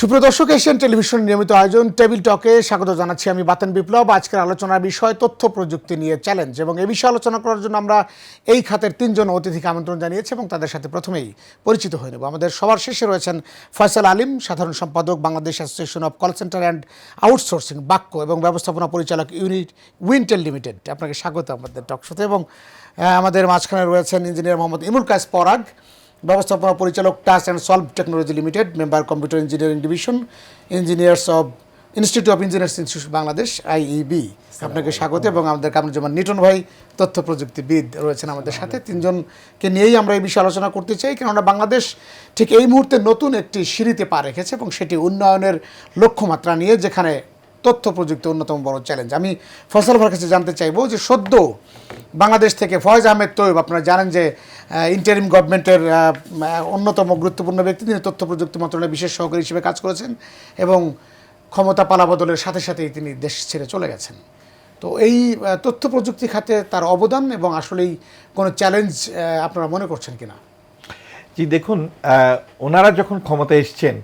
সুপ্রিয় দর্শক, Asian television নিয়মিত আয়োজন টেবিল টকে স্বাগত জানাচ্ছি। আমি বাতেন বিপ্লব। আজকের আলোচনার বিষয় তথ্য প্রযুক্তি নিয়ে চ্যালেঞ্জ, এবং এই বিষয়ে আলোচনা করার জন্য আমরা এই খাতের তিনজন অতিথিকে আমন্ত্রণ জানিয়েছি এবং তাদের সাথে প্রথমেই পরিচিত হয়ে নেব। আমাদের সবার শেষে রয়েছেন ফয়সাল আলিম, সাধারণ সম্পাদক, Bangladesh association of call centre and outsourcing বাক্য এবং ব্যবস্থাপনা পরিচালক উইনটেল লিমিটেড। আপনাকে স্বাগত আমাদের টক শোতে। এবং আমাদের মাঝখানে রয়েছেন ইঞ্জিনিয়ার মোহাম্মদ ইমুল কায়েস পরাগ, ব্যবস্থাপনা পরিচালক touch and solve technology limited, member computer engineering division, engineers of institute of engineers institute Bangladesh IEB. আপনাকে স্বাগত। এবং আমাদের কামরুজ্জামান নিটন ভাই, তথ্য প্রযুক্তিবিদ, রয়েছেন আমাদের সাথে। তিনজনকে নিয়েই আমরা এই বিষয়ে আলোচনা করতে চাই, কেননা বাংলাদেশ ঠিক এই মুহূর্তে নতুন একটি সিঁড়িতে পা রেখেছে এবং সেটি উন্নয়নের লক্ষ্যমাত্রা নিয়ে, যেখানে তথ্য প্রযুক্তি অন্যতম বড় চ্যালেঞ্জ। আমি ফয়সাল ভাইয়ের কাছে জানতে চাইবো যে সদ্য বাংলাদেশ থেকে ফয়েজ আহমেদ তৈয়ব, আপনারা জানেন যে ইন্টারিম গভর্নমেন্টের অন্যতম গুরুত্বপূর্ণ ব্যক্তি, তিনি তথ্য প্রযুক্তি মন্ত্রণালয়ের বিশেষ সহকারী হিসেবে কাজ করেছেন এবং ক্ষমতা পালাবদলের সাথে সাথেই তিনি দেশ ছেড়ে চলে গেছেন। তো এই তথ্য প্রযুক্তি খাতে তার অবদান এবং আসলেই কোনো চ্যালেঞ্জ আপনারা মনে করছেন কিনা? জি দেখুন, ওনারা যখন ক্ষমতায় এসছেন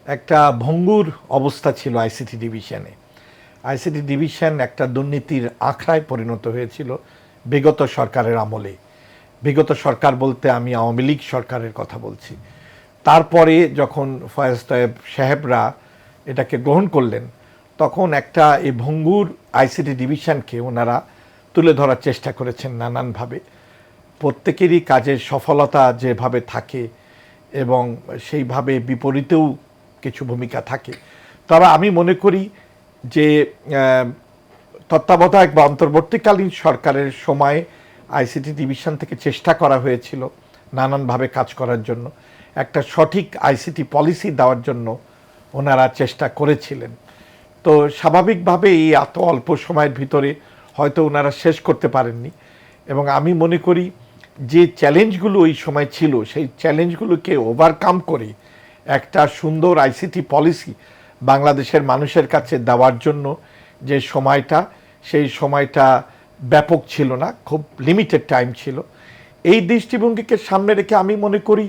একটা ভঙ্গুর অবস্থা ছিল আইসিটি ডিভিশনে। আইসিটি ডিভিশন একটা দুর্নীতির আখড়ায় পরিণত হয়েছিল বিগত সরকারের আমলে। বিগত সরকার বলতে আমি আওয়ামী লীগ সরকারের কথা বলছি। তারপরে যখন ফয়েজ তয়েব সাহেবরা এটাকে গ্রহণ করলেন, তখন একটা এই ভঙ্গুর আইসিটি ডিভিশনকে ওনারা তুলে ধরার চেষ্টা করেছেন নানানভাবে। প্রত্যেকেরই কাজের সফলতা যেভাবে থাকে এবং সেইভাবে বিপরীতেও কিছু ভূমিকা থাকে। তবে আমি মনে করি যে তত্ত্বাবধায়ক বা অন্তর্বর্তীকালীন সরকারের সময় আইসিটি ডিভিশন থেকে চেষ্টা করা হয়েছিল নানানভাবে কাজ করার জন্য, একটা সঠিক আইসিটি পলিসি দেওয়ার জন্য ওনারা চেষ্টা করেছিলেন। তো স্বাভাবিকভাবে এই এত অল্প সময়ের ভিতরে হয়তো ওনারা শেষ করতে পারেননি। এবং আমি মনে করি যে চ্যালেঞ্জগুলো ওই সময় ছিল, সেই চ্যালেঞ্জগুলোকে ওভারকাম করে একটা সুন্দর আইসিটি পলিসি বাংলাদেশের মানুষের কাছে দেওয়ার জন্য যে সময়টা, সেই সময়টা ব্যাপক ছিল না, খুব লিমিটেড টাইম ছিল। এই দৃষ্টিভঙ্গিকে সামনে রেখে আমি মনে করি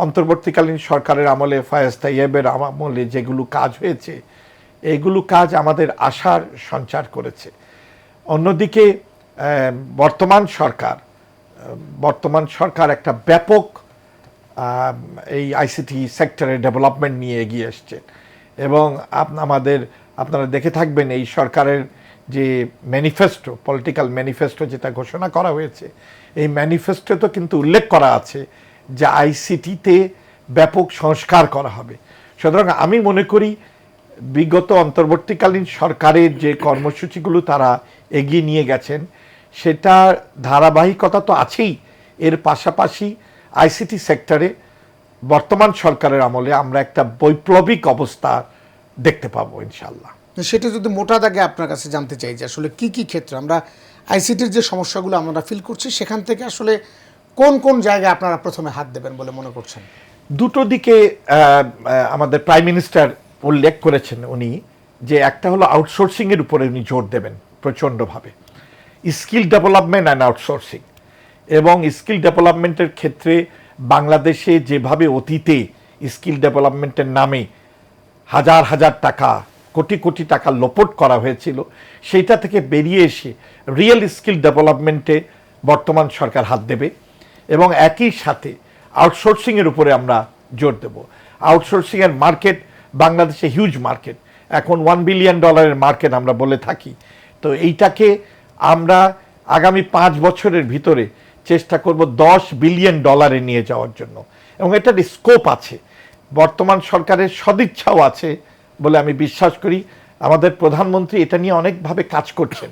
অন্তর্বর্তীকালীন সরকারের আমলে, ফয়েজ তাইয়েবের আমলে যেগুলো কাজ হয়েছে, এইগুলো কাজ আমাদের আশার সঞ্চার করেছে। অন্যদিকে বর্তমান সরকার একটা ব্যাপক এই আইসিটি সেক্টরের ডেভেলপমেন্ট নিয়ে এগিয়ে এসছে। এবং আপনারা দেখে থাকবেন এই সরকারের যে ম্যানিফেস্টো, পলিটিক্যাল ম্যানিফেস্টো যেটা ঘোষণা করা হয়েছে, এই ম্যানিফেস্টোতে কিন্তু উল্লেখ করা আছে যে আইসিটিতে ব্যাপক সংস্কার করা হবে। সুতরাং আমি মনে করি বিগত অন্তর্বর্তীকালীন সরকারের যে কর্মসূচিগুলো তারা এগিয়ে নিয়ে গেছেন, সেটার ধারাবাহিকতা তো আছেই। এর পাশাপাশি আইসিটি সেক্টরে বর্তমান সরকারের আমলে আমরা একটা বৈপ্লবিক অবস্থা দেখতে পাবো ইনশাল্লাহ। সেটা যদি মোটা দাগে আপনার কাছে জানতে চাই যে আসলে কি কি ক্ষেত্রে আমরা আইসিটির যে সমস্যাগুলো আমরা ফিল করছি, সেখান থেকে আসলে কোন কোন জায়গায় আপনারা প্রথমে হাত দেবেন বলে মনে করছেন? দুটো দিকে আমাদের প্রাইম মিনিস্টার উল্লেখ করেছেন উনি, যে একটা হলো আউটসোর্সিংয়ের উপরে উনি জোর দেবেন প্রচণ্ডভাবে, স্কিল ডেভেলপমেন্ট অ্যান্ড আউটসোর্সিং। এবং স্কিল ডেভেলপমেন্টের ক্ষেত্রে বাংলাদেশে যেভাবে অতীতে স্কিল ডেভেলপমেন্টের নামে হাজার হাজার টাকা, কোটি কোটি টাকা লোপট করা হয়েছিল, সেইটা থেকে বেরিয়ে এসে রিয়েল স্কিল ডেভেলপমেন্টে বর্তমান সরকার হাত দেবে। এবং একই সাথে আউটসোর্সিংয়ের উপরে আমরা জোর দেব। আউটসোর্সিংয়ের মার্কেট বাংলাদেশে হিউজ মার্কেট, এখন $1 বিলিয়ন মার্কেট আমরা বলে থাকি। তো এইটাকে আমরা আগামী 5 বছরের ভিতরে চেষ্টা করব $10 বিলিয়ন নিয়ে যাওয়ার জন্য। এবং এটার স্কোপ আছে, বর্তমান সরকারের সদিচ্ছাও আছে বলে আমি বিশ্বাস করি। আমাদের প্রধানমন্ত্রী এটা নিয়ে অনেকভাবে কাজ করছেন।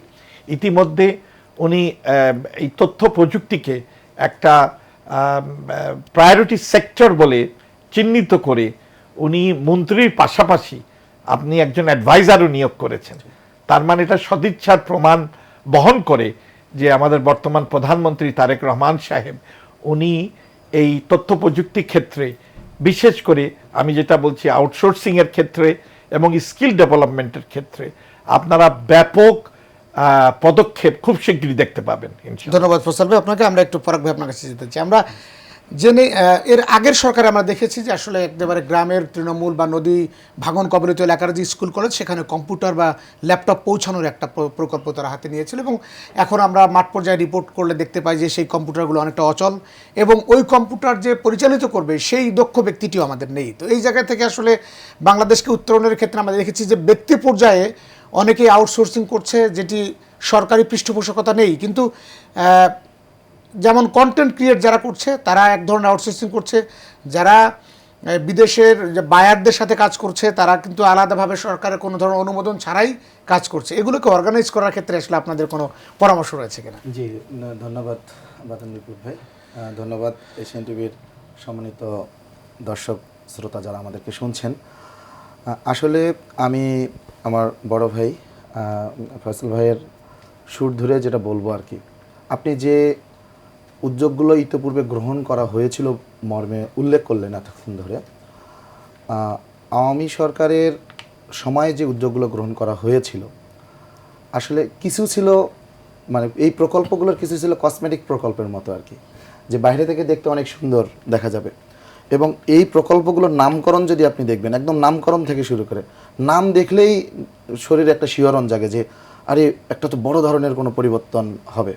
ইতিমধ্যে উনি এই তথ্য প্রযুক্তিকে একটা প্রায়োরিটি সেক্টর বলে চিহ্নিত করে উনি মন্ত্রীর পাশাপাশি আপনি একজন অ্যাডভাইজারও নিয়োগ করেছেন। তার মানে এটা সদিচ্ছার প্রমাণ বহন করে যে আমাদের বর্তমান প্রধানমন্ত্রী তারেক রহমান সাহেব, উনি এই তথ্য প্রযুক্তি ক্ষেত্রে, বিশেষ করে আমি যেটা বলছি আউটসোর্সিংয়ের ক্ষেত্রে এবং স্কিল ডেভেলপমেন্টের ক্ষেত্রে আপনারা ব্যাপক পদক্ষেপ খুব শীঘ্রই দেখতে পাবেন। ধন্যবাদ ফয়সাল ভাই আপনাকে। আমরা একটু পরাগ ভাই আপনার কাছে যেতে চাই। আমরা জেনে এর আগের সরকারে আমরা দেখেছি যে আসলে একেবারে গ্রামের তৃণমূল বা নদী ভাঙন কবলিত এলাকার যে স্কুল কলেজ সেখানে কম্পিউটার বা ল্যাপটপ পৌঁছানোর একটা প্রকল্প তারা হাতে নিয়েছিল, এবং এখন আমরা মাঠ পর্যায়ে রিপোর্ট করলে দেখতে পাই যে সেই কম্পিউটারগুলো অনেকটা অচল, এবং ওই কম্পিউটার যে পরিচালিত করবে সেই দক্ষ ব্যক্তিটিও আমাদের নেই। তো এই জায়গা থেকে আসলে বাংলাদেশকে উত্তরণের ক্ষেত্রে আমরা দেখেছি যে ব্যক্তি পর্যায়ে অনেকেই আউটসোর্সিং করছে, যেটি সরকারি পৃষ্ঠপোষকতা নেই, কিন্তু যেমন কন্টেন্ট ক্রিয়েট যারা করছে তারা এক ধরনের আউটসোর্সিং করছে, যারা বিদেশের যে বায়ারদের সাথে কাজ করছে তারা কিন্তু আলাদাভাবে সরকারের কোনো ধরনের অনুমোদন ছাড়াই কাজ করছে। এগুলোকে অর্গানাইজ করার ক্ষেত্রে আসলে আপনাদের কোনো পরামর্শ রয়েছে কিনা? জি, ধন্যবাদ বাতন বিপুল ভাই, ধন্যবাদ এশিয়ান টিভির সম্মানিত দর্শক শ্রোতা যারা আমাদেরকে শুনছেন। আসলে আমি আমার বড় ভাই ফয়সাল ভাইয়ের সুর ধরে যেটা বলবো আর কি, আপনি যে উদ্যোগগুলো ইতিপূর্বে গ্রহণ করা হয়েছিল মর্মে উল্লেখ করলেন এতক্ষণ ধরে, আওয়ামী সরকারের সময়ে যে উদ্যোগগুলো গ্রহণ করা হয়েছিল আসলে কিছু ছিল, মানে এই প্রকল্পগুলোর কিছু ছিল কসমেটিক প্রকল্পের মতো আর কি, যে বাইরে থেকে দেখতে অনেক সুন্দর দেখা যাবে, এবং এই প্রকল্পগুলোর নামকরণ যদি আপনি দেখবেন একদম নামকরণ থেকে শুরু করে নাম দেখলেই শরীরে একটা শিহরণ জাগে যে আরে একটা তো বড় ধরনের কোনো পরিবর্তন হবে।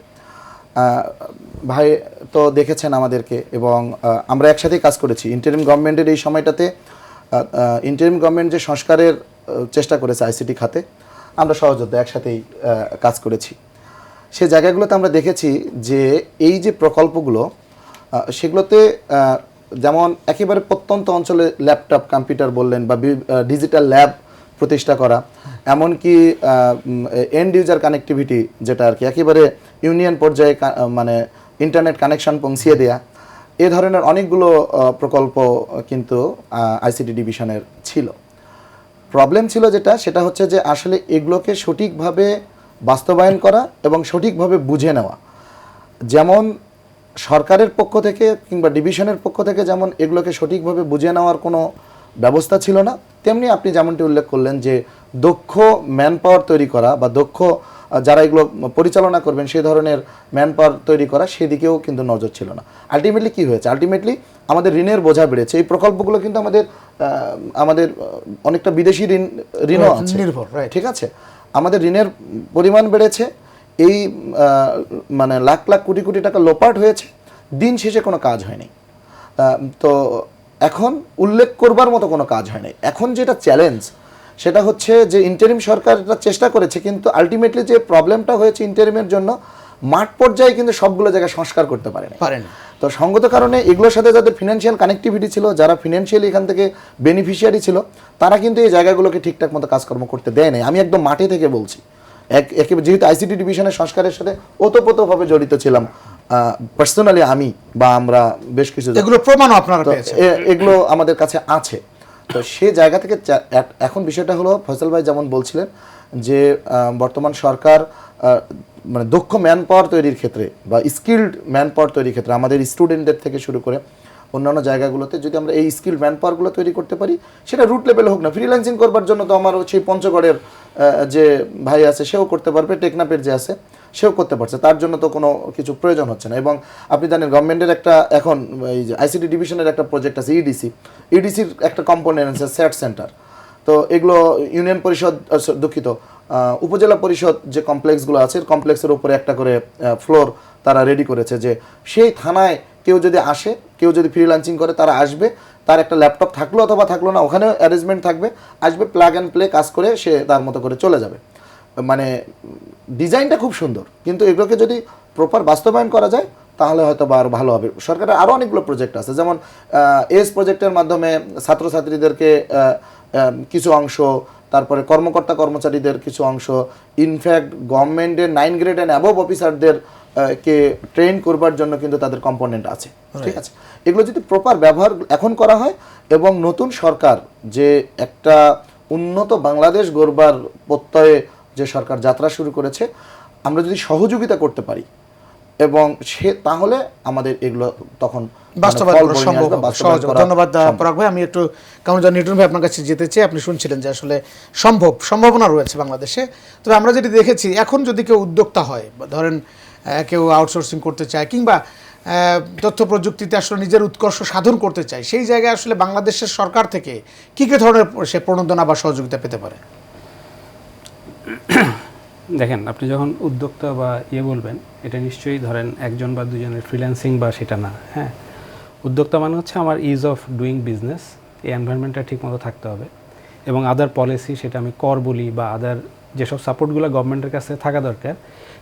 ভাই তো দেখেছেন আমাদেরকে, এবং আমরা একসাথেই কাজ করেছি ইন্টারিম গভর্নমেন্টের এই সময়টাতে। ইন্টারিম গভর্নমেন্ট যে সংস্কারের চেষ্টা করেছে আইসিটি খাতে, আমরা সহযোদ্ধা একসাথেই কাজ করেছি। সে জায়গাগুলোতে আমরা দেখেছি যে এই যে প্রকল্পগুলো সেগুলোতে যেমন একেবারে প্রত্যন্ত অঞ্চলে ল্যাপটপ কম্পিউটার বললেন বা ডিজিটাল ল্যাব প্রতিষ্ঠা করা, এমনকি এন্ড ইউজার কানেক্টিভিটি যেটা আর কি একেবারে ইউনিয়ন পর্যায়ে মানে ইন্টারনেট কানেকশন পৌঁছিয়ে দেয়া, এ ধরনের অনেকগুলো প্রকল্প কিন্তু আইসিটি ডিভিশনের ছিল। প্রবলেম ছিল সেটা হচ্ছে যে আসলে এগুলোকে সঠিকভাবে বাস্তবায়ন করা এবং সঠিকভাবে বুঝে নেওয়া, যেমন সরকারের পক্ষ থেকে কিংবা ডিভিশনের পক্ষ থেকে যেমন এগুলোকে সঠিকভাবে বুঝে নেওয়ার কোনো ব্যবস্থা ছিল না, তেমনি আপনি যেমনটি উল্লেখ করলেন যে দক্ষ ম্যান পাওয়ার তৈরি করা বা দক্ষ যারা এগুলো পরিচালনা করবেন সেই ধরনের ম্যান পাওয়ার তৈরি করা সেদিকেও কিন্তু নজর ছিল না। আলটিমেটলি কী হয়েছে, আলটিমেটলি আমাদের ঋণের বোঝা বেড়েছে। এই প্রকল্পগুলো কিন্তু আমাদের অনেকটা বিদেশি ঋণও আছে, ঠিক আছে, আমাদের ঋণের পরিমাণ বেড়েছে, এই মানে লাখ লাখ কোটি কোটি টাকা লোপাট হয়েছে, দিন শেষে কোনো কাজ হয়নি। তো এখন উল্লেখ করবার মতো কোনো কাজ হয়নি। এখন যেটা চ্যালেঞ্জ সেটা হচ্ছে যে ইন্টারিম সরকার এটা চেষ্টা করেছে, কিন্তু আলটিমেটলি যে প্রবলেমটা হয়েছে ইন্টারিমের জন্য মাঠ পর্যায়ে কিন্তু সবগুলো জায়গায় সংস্কার করতে পারেনি। তো সঙ্গত কারণে এগুলোর সাথে যাদের ফিনান্সিয়াল কানেক্টিভিটি ছিল, যারা ফিনান্সিয়ালি এখান থেকে বেনিফিশিয়ারি ছিল, তারা কিন্তু এই জায়গাগুলোকে ঠিকঠাক মতো কাজকর্ম করতে দেয় নাই। আমি একদম মাঠে থেকে বলছি, যেহেতু আইসিটি ডিভিশনের সংস্কারের সাথে ওতপ্রোতভাবে জড়িত ছিলাম পার্সোনালি আমি বা আমরা বেশ কিছু, এগুলো প্রমাণও আপনারা পেয়েছেন, এগুলো আমাদের কাছে আছে। তো সে জায়গা থেকে এখন বিষয়টা হলো ফয়সাল ভাই যেমন বলছিলেন যে বর্তমান সরকার মানে দক্ষ ম্যান পাওয়ার তৈরির ক্ষেত্রে বা স্কিল্ড ম্যান পাওয়ার তৈরির ক্ষেত্রে আমাদের স্টুডেন্টদের থেকে শুরু করে অন্যান্য জায়গাগুলোতে যদি আমরা এই স্কিল ম্যান পাওয়ারগুলো তৈরি করতে পারি, সেটা রুট লেভেলে হোক না, ফ্রিল্যান্সিং করবার জন্য তো আমার সেই পঞ্চগড়ের যে ভাই আছে সেও করতে পারবে, টেকনাপের যে আছে সেও করতে পারছে, তার জন্য তো কোনো কিছু প্রয়োজন হচ্ছে না। এবং আপনি জানেন গভর্নমেন্টের একটা এখন এই যে আইসিটি ডিভিশনের একটা প্রজেক্ট আছে ইডিসির একটা কম্পোনেন্ট আছে সেট সেন্টার। তো এগুলো ইউনিয়ন পরিষদ দুঃখিত উপজেলা পরিষদ যে কমপ্লেক্সগুলো আছে কমপ্লেক্সের উপরে একটা করে ফ্লোর তারা রেডি করেছে, যে সেই থানায় কেউ যদি আসে, কেউ যদি ফ্রিল্যান্সিং করে, তারা আসবে, তার একটা ল্যাপটপ থাকলো অথবা থাকলো না, ওখানে অ্যারেঞ্জমেন্ট থাকবে, আসবে, প্লাগ অ্যান্ড প্লে কাজ করে সে তার মতো করে চলে যাবে। মানে ডিজাইনটা খুব সুন্দর, কিন্তু এগুলোকে যদি প্রপার বাস্তবায়ন করা যায় তাহলে হয়তো বা আরও ভালো হবে। সরকারের আরও অনেকগুলো প্রজেক্ট আছে, যেমন এস প্রজেক্টের মাধ্যমে ছাত্রছাত্রীদেরকে কিছু অংশ, তারপরে কর্মকর্তা কর্মচারীদের কিছু অংশ, ইনফ্যাক্ট গভর্নমেন্টের 9 গ্রেড অ্যান্ড অ্যাবভ অফিসারদের কে ট্রেন করবার জন্য কিন্তু তাদের কম্পোনেন্ট আছে, ঠিক আছে। এগুলো যদি প্রপার ব্যবহার এখন করা হয় এবং নতুন সরকার যে একটা উন্নত বাংলাদেশ গড়বার প্রত্যয়ে যে সরকার যাত্রা শুরু করেছে, আমরা যদি সহযোগিতা করতে পারি এবং তাহলে আমাদের এগুলো তখন বাস্তবায়ন করা সম্ভব। ধন্যবাদ পরাগ ভাই। আমি একটু কামরুজ্জামান নিউটন ভাই আপনার কাছে যেতে চাই। আপনি শুনছিলেন যে আসলে সম্ভাবনা রয়েছে বাংলাদেশে। তবে আমরা যেটি দেখেছি, এখন যদি কেউ উদ্যোক্তা হয়, ধরেন কেউ আউটসোর্সিং করতে চায় কিংবা তথ্য প্রযুক্তিতে আসলে নিজের উৎকর্ষ সাধন করতে চায়, সেই জায়গায় আসলে বাংলাদেশের সরকার থেকে কী কী ধরনের সে প্রণোদনা বা সহযোগিতা পেতে পারে? দেখেন, আপনি যখন উদ্যোক্তা বা বলবেন, এটা নিশ্চয়ই ধরেন একজন বা দুজনের ফ্রিল্যান্সিং বা সেটা না। হ্যাঁ, উদ্যোক্তা মানে হচ্ছে আমার ইজ অফ ডুইং বিজনেস, এই এনভায়রনমেন্টটা ঠিকমতো থাকতে হবে, এবং আদার পলিসি, সেটা আমি কর বলি বা আদার যেসব সাপোর্টগুলো গভর্নমেন্টের কাছে থাকা দরকার,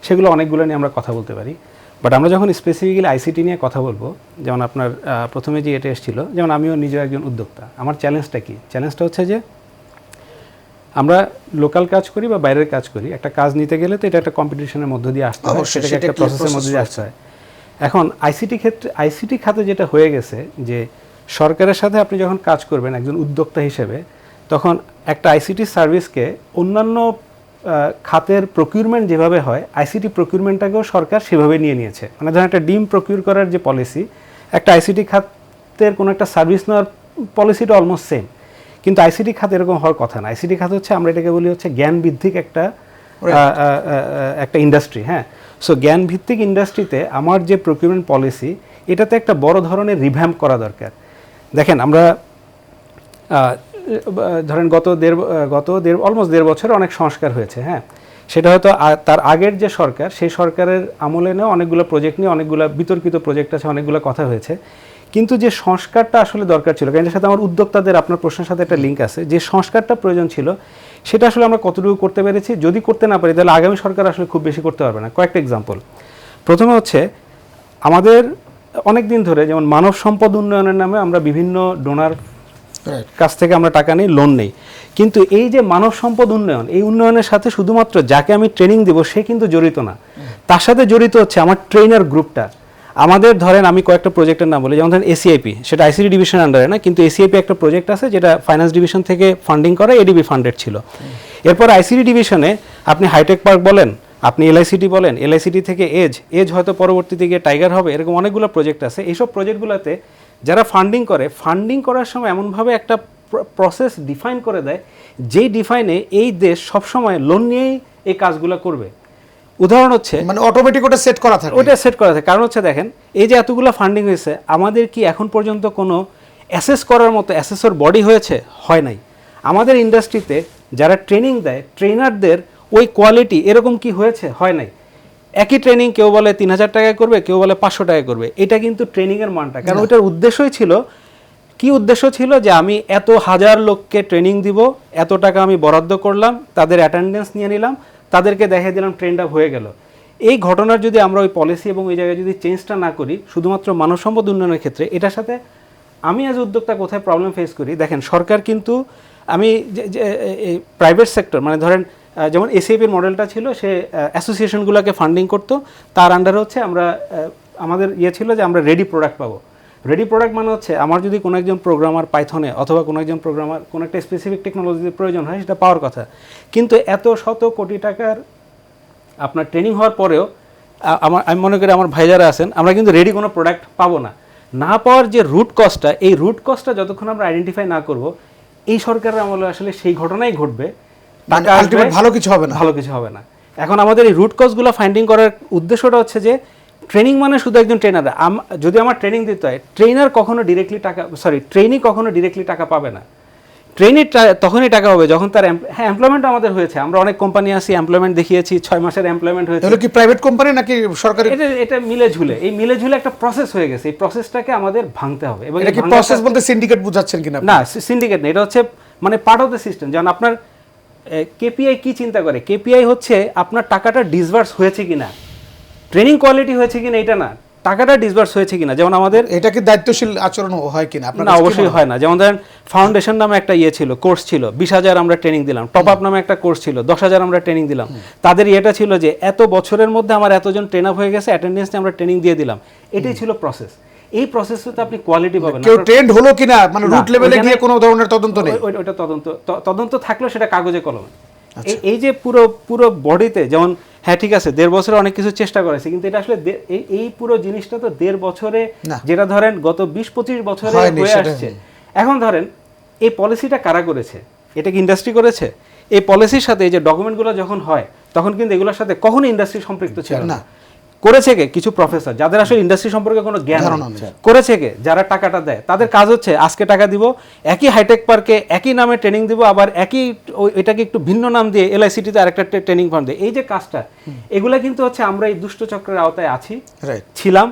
সেগুলো অনেকগুলো নিয়ে আমরা কথা বলতে পারি। বাট আমরা যখন স্পেসিফিক্যালি আইসিটি নিয়ে কথা বলবো, যেমন আপনার প্রথমে যে এটা এসেছিল, যেমন আমিও নিজেও একজন উদ্যোক্তা, আমার চ্যালেঞ্জটা কি? চ্যালেঞ্জটা হচ্ছে যে আমরা লোকাল কাজ করি বা বাইরের কাজ করি, একটা কাজ নিতে গেলে তো এটা একটা কম্পিটিশনের মধ্য দিয়ে আসতে হয়, সেটাকে একটা প্রসেসের মধ্যে দিয়ে আসতে হয়। এখন আইসিটি খাতে যেটা হয়ে গেছে যে সরকারের সাথে আপনি যখন কাজ করবেন একজন উদ্যোক্তা হিসেবে, তখন একটা আইসিটি সার্ভিসকে অন্যান্য খাতের প্রকিউরমেন্ট যেভাবে হয়, আইসিটি প্রকিউরমেন্টটাকেও সরকার সেভাবে নিয়ে নিয়েছে। মানে ধরেন একটা ডিম প্রকিউর করার যে পলিসি, একটা আইসিটি খাতের কোনো একটা সার্ভিস নেওয়ার পলিসিটা অলমোস্ট সেম, কিন্তু আইসিটি খাত এরকম হওয়ার কথা না। আইসিটি খাত হচ্ছে, আমরা এটাকে বলি হচ্ছে জ্ঞান ভিত্তিক একটা ইন্ডাস্ট্রি। হ্যাঁ, সো জ্ঞান ভিত্তিক ইন্ডাস্ট্রিতে আমার যে প্রকিউরমেন্ট পলিসি, এটাতে একটা বড় ধরনের রিভ্যাম্প করা দরকার। দেখেন, আমরা ধরেন গত অলমোস্ট 1.5 বছরে অনেক সংস্কার হয়েছে। হ্যাঁ, সেটা হয়তো তার আগের যে সরকার, সেই সরকারের আমলে নিয়ে অনেকগুলো প্রজেক্ট নিয়ে অনেকগুলো বিতর্কিত প্রজেক্ট আছে, অনেকগুলো কথা হয়েছে, কিন্তু যে সংস্কারটা আসলে দরকার ছিল, কারণ এর সাথে আমার উদ্যোক্তাদের, আপনার প্রশ্নের সাথে একটা লিঙ্ক আছে, যে সংস্কারটা প্রয়োজন ছিল সেটা আসলে আমরা কতটুকু করতে পেরেছি? যদি করতে না পারি, তাহলে আগামী সরকার আসলে খুব বেশি করতে পারবে না। কয়েকটা এক্সাম্পল। প্রথমে হচ্ছে, আমাদের অনেক দিন ধরে যেমন মানব সম্পদ উন্নয়নের নামে আমরা বিভিন্ন ডোনার কাছ থেকে আমরা টাকা নেই, লোন নেই, কিন্তু এই যে মানব সম্পদ উন্নয়ন, এই উন্নয়নের সাথে শুধুমাত্র যাকে আমি ট্রেনিং দেবো সে কিন্তু জড়িত না, তার সাথে জড়িত হচ্ছে আমার ট্রেনার গ্রুপটা। আমাদের ধরেন, আমি কয়েকটা প্রজেক্টের নাম বলি, যেমন ধরেন এসিআইপি, সেটা আইসিটি ডিভিশন আন্ডারে না, কিন্তু এসিআইপি একটা প্রজেক্ট আছে যেটা ফাইন্যান্স ডিভিশন থেকে ফান্ডিং করা, এডিবি ফান্ডেড ছিল। এরপর আইসিটি ডিভিশনে আপনি হাইটেক পার্ক বলেন, আপনি এলআইসিটি বলেন, এলআইসিটি থেকে এজ হয়তো পরবর্তীতে গিয়ে টাইগার হবে, এরকম অনেকগুলো প্রজেক্ট আছে। এইসব প্রজেক্টগুলোতে যারা ফান্ডিং করার সময় এমনভাবে একটা প্রসেস ডিফাইন করে দেয়, যেই ডিফাইনে এই দেশ সবসময় লোন নিয়েই এই কাজগুলো করবে। উদাহরণ হচ্ছে, মানে অটোমেটিক ওটা সেট করা থাকে, কারণ হচ্ছে দেখেন, এই যে এতগুলো ফান্ডিং হয়েছে, আমাদের কি এখন পর্যন্ত কোনো অ্যাসেস করার মতো অ্যাসেসর বডি হয়েছে? হয় নাই। আমাদের ইন্ডাস্ট্রিতে যারা ট্রেনিং দেয়, ট্রেনারদের ওই কোয়ালিটি এরকম কি হয়েছে? হয় নাই। একই ট্রেনিং কেউ বলে 3000 টাকায় করবে, কেউ বলে 500 টাকায় করবে। এটা কিন্তু ট্রেনিংয়ের মানটা, কারণ ওইটার উদ্দেশ্যই ছিল, কি উদ্দেশ্য ছিল যে আমি এত হাজার লোককে ট্রেনিং দিব, এত টাকা আমি বরাদ্দ করলাম, তাদের অ্যাটেন্ডেন্স নিয়ে নিলাম, তাদেরকে দেখিয়ে দিলাম, ট্রেন্ড আপ হয়ে গেল। এই ঘটনার যদি আমরা ওই পলিসি এবং ওই জায়গায় যদি চেঞ্জটা না করি, শুধুমাত্র মানব সম্পদ উন্নয়নের ক্ষেত্রে, এটার সাথে আমি অ্যাজ উদ্যোক্তা কোথায় প্রবলেম ফেস করি? দেখেন, সরকার কিন্তু, আমি প্রাইভেট সেক্টর, মানে ধরেন যেমন এসিআইপির মডেলটা ছিল, সে অ্যাসোসিয়েশনগুলোকে ফান্ডিং করতো, তার আন্ডারে হচ্ছে আমাদের ছিল যে আমরা রেডি প্রোডাক্ট পাবো। রেডি প্রোডাক্ট মানে হচ্ছে, আমার যদি কোনো একজন প্রোগ্রামার পাইথনে অথবা কোনো একজন প্রোগ্রামার কোনো একটা স্পেসিফিক টেকনোলজির প্রয়োজন হয়, সেটা পাওয়ার কথা, কিন্তু এত শত কোটি টাকার আপনার ট্রেনিং হওয়ার পরেও আমি মনে করি আমার ভাই যারা আছেন, আমরা কিন্তু রেডি কোনো প্রোডাক্ট পাবো না। না পাওয়ার যে রুট কজটা, এই রুট কজটা যতক্ষণ আমরা আইডেন্টিফাই না করব, এই সরকারের আমলে আসলে সেই ঘটনাই ঘটবে, ভালো কিছু হবে না। এখন আমাদের এই রুট কজগুলো ফাইন্ডিং করার উদ্দেশ্যটা হচ্ছে যে, ট্রেনিং মানে শুধু একজন ট্রেনার, যদি আমার ট্রেনিং দিতে হয়, ট্রেনি কখনো ডিরেক্টলি টাকা পাবে না। ট্রেনি তখনই টাকা হবে যখন তার এমপ্লয়মেন্ট আমাদের হয়েছে। আমরা অনেক কোম্পানি আছি, এমপ্লয়মেন্ট দেখিয়েছি, 6 মাসের এমপ্লয়মেন্ট হয়েছে। কি প্রাইভেট কোম্পানি নাকি সরকারি? এটা মিলে ঝুলে, এই মিলে ঝুলে একটা প্রসেস হয়ে গেছে, এই প্রসেসটাকে আমাদের ভাঙতে হবে। এবং এটা কি প্রসেস বলতে সিন্ডিকেট বুঝাচ্ছেন কিনা? না, সিন্ডিকেট না, এটা হচ্ছে মানে পার্ট অফ দ্য সিস্টেম। যেমন আপনার কেপিআই কি চিন্তা করে? কেপিআই হচ্ছে আপনার টাকাটা ডিসবার্স হয়েছে কিনা, ট্রেনিং কোয়ালিটি হয়েছে কিনা, এটা না, টাকাটা ডিসবার্স হয়েছে কিনা। যেমন আমাদের এটা কি দায়িত্বশীল আচরণ হয় কিনা? না, অবশ্যই হয় না। যেমন ধরেন, ফাউন্ডেশন নামে একটা ছিল, কোর্স ছিল, 20,000 আমরা ট্রেনিং দিলাম। টপ আপ নামে একটা কোর্স ছিল, 10,000 আমরা ট্রেনিং দিলাম। তাদের এটা ছিল যে এত বছরের মধ্যে আমার এতজন ট্রেন আপ হয়ে গেছে, অ্যাটেন্ডেন্স আমরা ট্রেনিং দিয়ে দিলাম। এটাই ছিল প্রসেস। এই প্রসেসে আপনি কোয়ালিটি পাবেন না। কেউ ট্রেন্ড হলো কিনা, মানে রুট লেভেলে গিয়ে কোনো ধরনের তদন্ত নেই। ওইটা তদন্ত থাকলেও সেটা কাগজে কলমে। এই যে পুরো বডিতে, যেমন হ্যাঁ ঠিক আছে, 1.5 বছরে অনেক কিছু চেষ্টা করেছে, কিন্তু এটা আসলে এই পুরো জিনিসটা তো 1.5 বছরে, যেটা ধরেন গত 20-25 বছরে হয়ে আসছে। এখন ধরেন, এই পলিসিটা কারা করেছে? এটা কি ইন্ডাস্ট্রি করেছে? এই পলিসির সাথে এই যে ডকুমেন্টগুলো যখন হয়, তখন কিন্তু এগুলোর সাথে কখনো ইন্ডাস্ট্রি সম্পৃক্ত ছিল না। করেছে কে কিছু প্রফেসর যাদের আসলে ইন্ডাস্ট্রি সম্পর্কে কোনো জ্ঞান ধারণা নেই। নেই। করেছে কে যারা টাকাটা দেয়, তাদের কাজ হচ্ছে আজকে টাকা দিব, একই হাইটেক পার্কে একই নামে ট্রেনিং দিব, আবার একই এটাকে একটু ভিন্ন নাম দিয়ে এলআইসিটিতে আরেকটা ট্রেনিং ফান্ড দিয়ে, এই যে কাজটা, এগুলা কিন্তু হচ্ছে আমরা এই দুষ্ট চক্রের আওতায় আছি, রাইট। ছিলাম,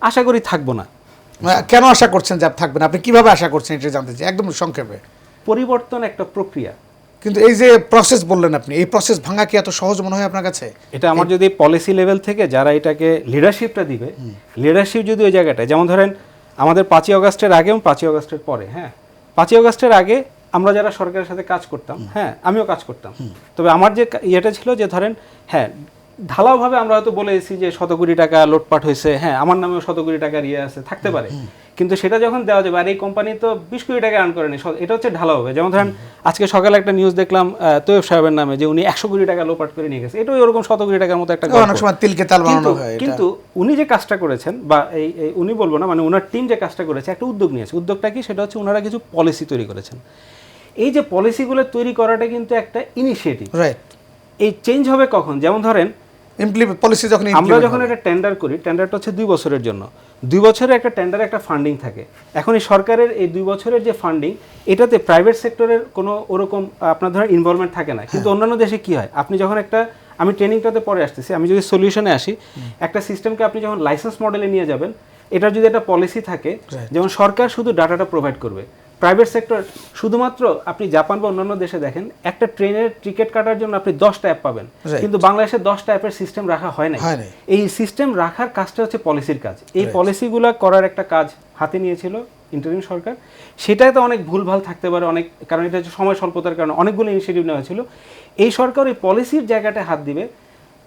আশা করি থাকবো না। কেন আশা করছেন যে থাকবেন, আপনি কিভাবে আশা করছেন এটা জানতে চাই একদম সংক্ষেপে। পরিবর্তন একটা প্রক্রিয়া, কিন্তু এই যে প্রসেস বললেন আপনি, এই প্রসেস ভাঙা কি এত সহজ মনে হয় আপনার কাছে? এটা আমার যদি পলিসি লেভেল থেকে যারা এটাকে লিডারশিপটা দিবে, লিডারশিপ যদি ওই জায়গাটায়, যেমন ধরেন আমাদের 5ই আগস্টের আগে এবং 5ই আগস্টের পরে, হ্যাঁ 5ই আগস্টের আগে আমরা যারা সরকারের সাথে কাজ করতাম, হ্যাঁ আমিও কাজ করতাম, তবে আমার যে ইয়েটা ছিল যে ধরেন হ্যাঁ ঢালাওভাবে আমরা হয়তো বলে এসেছি যে 100 কোটি টাকা লুটপাট হয়েছে, হ্যাঁ আমার নামেও 100 কোটি টাকার ইয়ে আছে, থাকতে পারে, কিন্তু সেটা যখন দেওয়া যাবে, আর এই কোম্পানি তো 20 কোটি টাকা আর্ন করেনি, এটা হচ্ছে ঢালাওভাবে। যেমন ধরেন আজকে সকালে একটা নিউজ দেখলাম তৈয়ব সাহেবের নামে যে উনি 100 কোটি টাকা লোপাট করে নিয়ে গেছে, এটাও এরকম 100 কোটি টাকার মতো একটা গল্প। অনেক সময় তিলকে তাল বানানো হয় এটা। কিন্তু উনি যে কাজটা করেছেন, বা এই উনি বলবো না, মানে ওনার টিম যে কাজটা করেছে, একটা উদ্যোগ নিয়েছে। উদ্যোগটা কি? সেটা হচ্ছে ওনারা কিছু পলিসি তৈরি করেছেন। এই যে পলিসিগুলো তৈরি করাটা কিন্তু একটা ইনিশিয়েটিভ। রাইট। এই চেঞ্জ হবে কখন? যেমন ধরেন পলিসি যখন আমরা যখন একটা টেন্ডার করি, টেন্ডারটা হচ্ছে 2 বছরের জন্য, 2 বছরের একটা টেন্ডারে একটা ফান্ডিং থাকে। এখন এই সরকারের এই 2 বছরের যে ফান্ডিং, এটাতে প্রাইভেট সেক্টরের কোনো ওরকম আপনার ধরেন ইনভলভমেন্ট থাকে না। কিন্তু অন্যান্য দেশে কি হয়, আপনি যখন একটা, আমি ট্রেনিংটাতে পরে আসতেছি, আমি যদি সলিউশনে আসি, একটা সিস্টেমকে আপনি যখন লাইসেন্স মডেলে নিয়ে যাবেন, এটার যদি একটা পলিসি থাকে, যেমন সরকার শুধু ডাটাটা প্রোভাইড করবে, প্রাইভেট সেক্টর শুধুমাত্র, আপনি জাপান বা অন্যান্য দেশে দেখেন একটা ট্রেনের টিকিট কাটার জন্য আপনি 10টা অ্যাপ পাবেন, কিন্তু বাংলাদেশে 10টা অ্যাপের সিস্টেম রাখা হয় না। এই সিস্টেম রাখার কাজটা হচ্ছে পলিসির কাজ। এই পলিসিগুলো করার একটা কাজ হাতে নিয়েছিল ইন্টারিম সরকার। সেটাই তো অনেক ভুলভাল থাকতে পারে, অনেক কারণ এটা হচ্ছে সময় স্বল্পতার কারণে অনেকগুলো ইনিশিয়েটিভ নেওয়া হয়েছিল। এই সরকার এই পলিসির জায়গাটা হাত দিবে,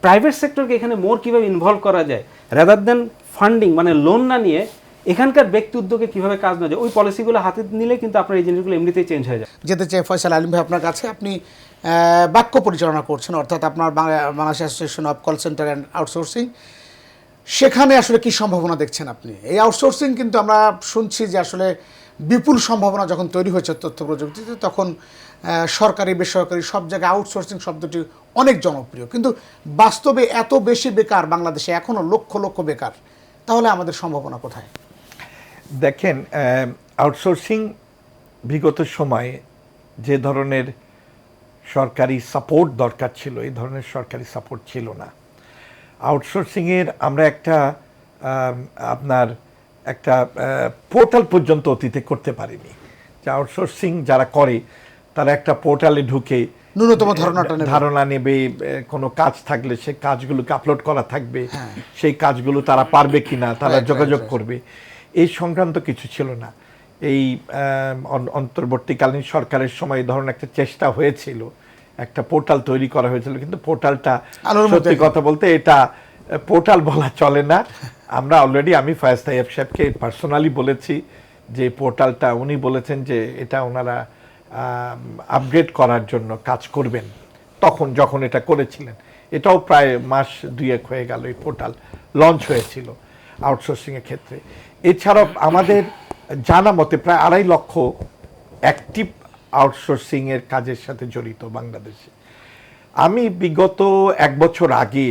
প্রাইভেট সেক্টরকে এখানে মোর কীভাবে ইনভলভ করা যায়, রাদার দেন ফান্ডিং মানে লোন না নিয়ে এখানকার ব্যক্তি উদ্যোগে কীভাবে কাজ না যায়, ওই পলিসিগুলো হাতে নিলে কিন্তু আপনার এই জিনিসগুলো এমনিতেই চেঞ্জ হয়ে যায়। যেতে চাই ফয়সাল আলিম ভাই আপনার কাছে। আপনি বাক্য পরিচালনা করছেন, অর্থাৎ আপনার Bangladesh association of call centre and outsourcing, সেখানে আসলে কি সম্ভাবনা দেখছেন আপনি? এই আউটসোর্সিং কিন্তু আমরা শুনছি যে আসলে বিপুল সম্ভাবনা যখন তৈরি হয়েছে তথ্য প্রযুক্তিতে, তখন সরকারি বেসরকারি সব জায়গায় আউটসোর্সিং শব্দটি অনেক জনপ্রিয়, কিন্তু বাস্তবে এত বেশি বেকার বাংলাদেশে, এখনও লক্ষ লক্ষ বেকার, তাহলে আমাদের সম্ভাবনা কোথায়? দেখেন, আউটসোর্সিং বিগত সময়ে যে ধরনের সরকারি সাপোর্ট দরকার ছিল, এই ধরনের সরকারি সাপোর্ট ছিল না। আউটসোর্সিংয়ের আমরা একটা আপনার একটা পোর্টাল পর্যন্ত অতীতে করতে পারিনি। যে আউটসোর্সিং যারা করে তারা একটা পোর্টালে ঢুকে ন্যূনতম ধারণা নেবে, কোনো কাজ থাকলে সে কাজগুলোকে আপলোড করা থাকবে, সেই কাজগুলো তারা পারবে কিনা তারা যোগাযোগ করবে, এই সংক্রান্ত কিছু ছিল না। এই অন্তর্বর্তীকালীন সরকারের সময় এই ধরনের একটা চেষ্টা হয়েছিল, একটা পোর্টাল তৈরি করা হয়েছিল, কিন্তু পোর্টালটা সত্যি কথা বলতে এটা পোর্টাল বলা চলে না। আমরা অলরেডি, আমি ফয়াজ তাইয়েব সাহেবকে পার্সোনালি বলেছি যে পোর্টালটা, উনি বলেছেন যে এটা ওনারা আপগ্রেড করার জন্য কাজ করবেন। তখন যখন এটা করেছিলেন, এটাও প্রায় মাস 2-1 হয়ে গেল এই পোর্টাল লঞ্চ হয়েছিল আউটসোর্সিংয়ের ক্ষেত্রে। এছাড়াও আমাদের জানা মতে প্রায় 2.5 লক্ষ অ্যাক্টিভ আউটসোর্সিংয়ের কাজের সাথে জড়িত বাংলাদেশে। আমি বিগত 1 বছর আগে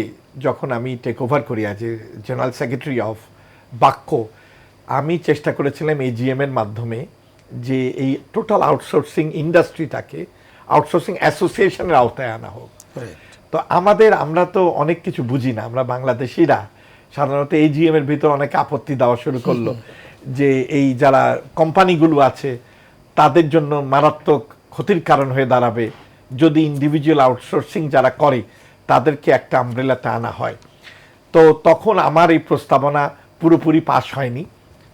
যখন আমি টেক ওভার করি as a general secretary of বাক্য, আমি চেষ্টা করেছিলাম এজিএমের মাধ্যমে যে এই টোটাল আউটসোর্সিং ইন্ডাস্ট্রিটাকে আউটসোর্সিং অ্যাসোসিয়েশনের আওতায় আনা হোক। তো আমরা তো অনেক কিছু বুঝি না, আমরা বাংলাদেশিরা সাধারণত এজিএম এর ভিতর অনেক আপত্তি দেওয়া শুরু করলো যে এই যারা কোম্পানিগুলো আছে তাদের জন্য মারাত্মক ক্ষতির কারণ হয়ে দাঁড়াবে যদি ইন্ডিভিজুয়াল আউটসোর্সিং যারা করে তাদেরকে একটা আমব্রেলাতে আনা হয়। তো তখন আমার এই প্রস্তাবনা পুরোপুরি পাস হয়নি।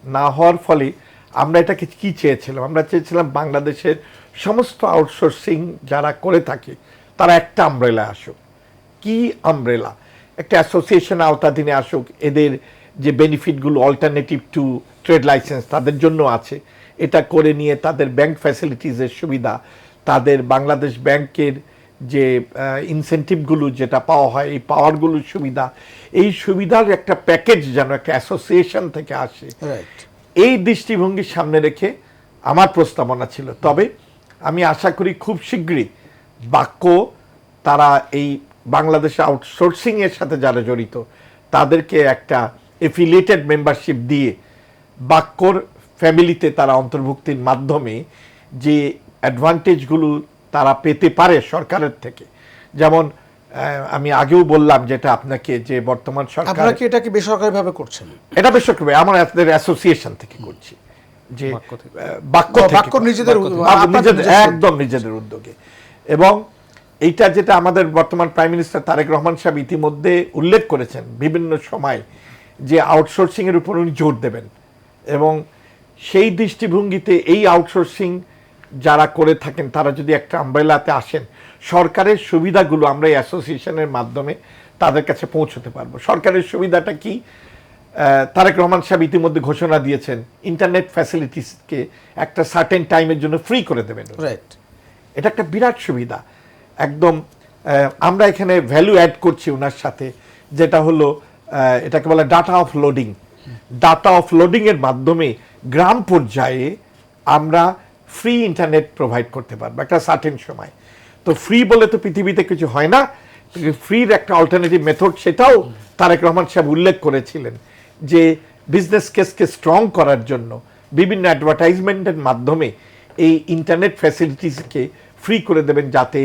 না হওয়ার ফলে আমরা এটাকে কি চেয়েছিলাম, আমরা চেয়েছিলাম বাংলাদেশের সমস্ত আউটসোর্সিং যারা করে থাকে তারা একটা আমব্রেলা আসুক। কি আমব্রেলা? একটা অ্যাসোসিয়েশন আওতাধীনে আসুক, এদের যে বেনিফিটগুলো অল্টারনেটিভ টু ট্রেড লাইসেন্স তাদের জন্য আছে, এটা করে নিয়ে তাদের ব্যাংক ফ্যাসিলিটিসের সুবিধা, তাদের বাংলাদেশ ব্যাংকের যে ইনসেন্টিভগুলো যেটা পাওয়া হয়, এই পাওয়ারগুলোর সুবিধা, এই সুবিধার একটা প্যাকেজ যেন একটা অ্যাসোসিয়েশন থেকে আসে, এই দৃষ্টিভঙ্গির সামনে রেখে আমার প্রস্তাবনা ছিল। তবে আমি আশা করি খুব শীঘ্রই বাক্য তারা এই বাংলাদেশে আউটসোর্সিংয়ের সাথে যারা জড়িত তাদেরকে একটা এফিলিয়েটেড মেম্বারশিপ দিয়ে বাক্যর ফ্যামিলিতে তারা অন্তর্ভুক্তির মাধ্যমে যে অ্যাডভান্টেজগুলো তারা পেতে পারে সরকারের থেকে, যেমন আমি আগেও বললাম যেটা আপনাকে, যে বর্তমান সরকার, আপনারা কি এটা কি বেসরকারিভাবে করছেন? এটা বেসরকারি, আমরা অ্যাসোসিয়েশন থেকে করছি, যে বাক্যর নিজেদের একদম নিজেদের উদ্যোগে। এবং এইটা যেটা আমাদের বর্তমান প্রাইম মিনিস্টার তারেক রহমান সাহেব ইতিমধ্যে উল্লেখ করেছেন বিভিন্ন সময়, যে আউটসোর্সিং এর উপর উনি জোর দেবেন, এবং সেই দৃষ্টিভঙ্গিতে এই আউটসোর্সিং যারা করে থাকেন তারা যদি একটা আমব্রেলাতে আসেন, সরকারের সুবিধাগুলো আমরা এই অ্যাসোসিয়েশনের মাধ্যমে তাদের কাছে পৌঁছতে পারবো। সরকারের সুবিধাটা কি? তারেক রহমান সাহেব ইতিমধ্যে ঘোষণা দিয়েছেন ইন্টারনেট ফ্যাসিলিটিসকে একটা সার্টেন টাইমের জন্য ফ্রি করে দেবেন। রাইট, এটা একটা বিরাট সুবিধা একদম। আমরা এখানে ভ্যালু অ্যাড করছি ওনার সাথে, যেটা হলো এটাকে বলে data off loading. Data off loading এর মাধ্যমে গ্রাম পর্যায়ে আমরা ফ্রি ইন্টারনেট প্রোভাইড করতে পারবো একটা সার্টেন সময়। তো ফ্রি বলে তো পৃথিবীতে কিছু হয় না, ফ্রির একটা অল্টারনেটিভ মেথড, সেটাও তারেক রহমান সাহেব উল্লেখ করেছিলেন, যে বিজনেস কেসকে স্ট্রং করার জন্য বিভিন্ন অ্যাডভার্টাইজমেন্টের মাধ্যমে এই ইন্টারনেট ফ্যাসিলিটিসকে ফ্রি করে দেবেন, যাতে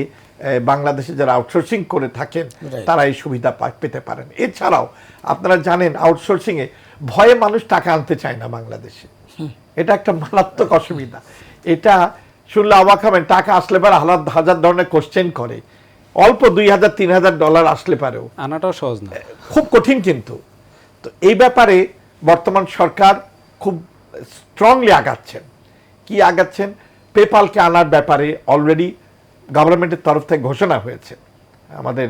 বাংলাদেশে যারা আউটসোর্সিং করে থাকেন তারা এই সুবিধা পেতে পারেন। এছাড়াও আপনারা জানেন আউটসোর্সিংয়ে ভয়ে মানুষ টাকা আনতে চায় না বাংলাদেশে, এটা একটা মারাত্মক অসুবিধা। এটা শুনলে অবাক হবেন, টাকা আসলে পরে হাজার ধরনের কোশ্চেন করে, অল্প $2,000-3,000 আসলে পারেও আনাটাও সহজ না, খুব কঠিন। কিন্তু তো এই ব্যাপারে বর্তমান সরকার খুব স্ট্রংলি আগাচ্ছেন। কি আগাচ্ছেন? পেপালকে আনার ব্যাপারে অলরেডি গভর্নমেন্টের তরফ থেকে ঘোষণা হয়েছে। আমাদের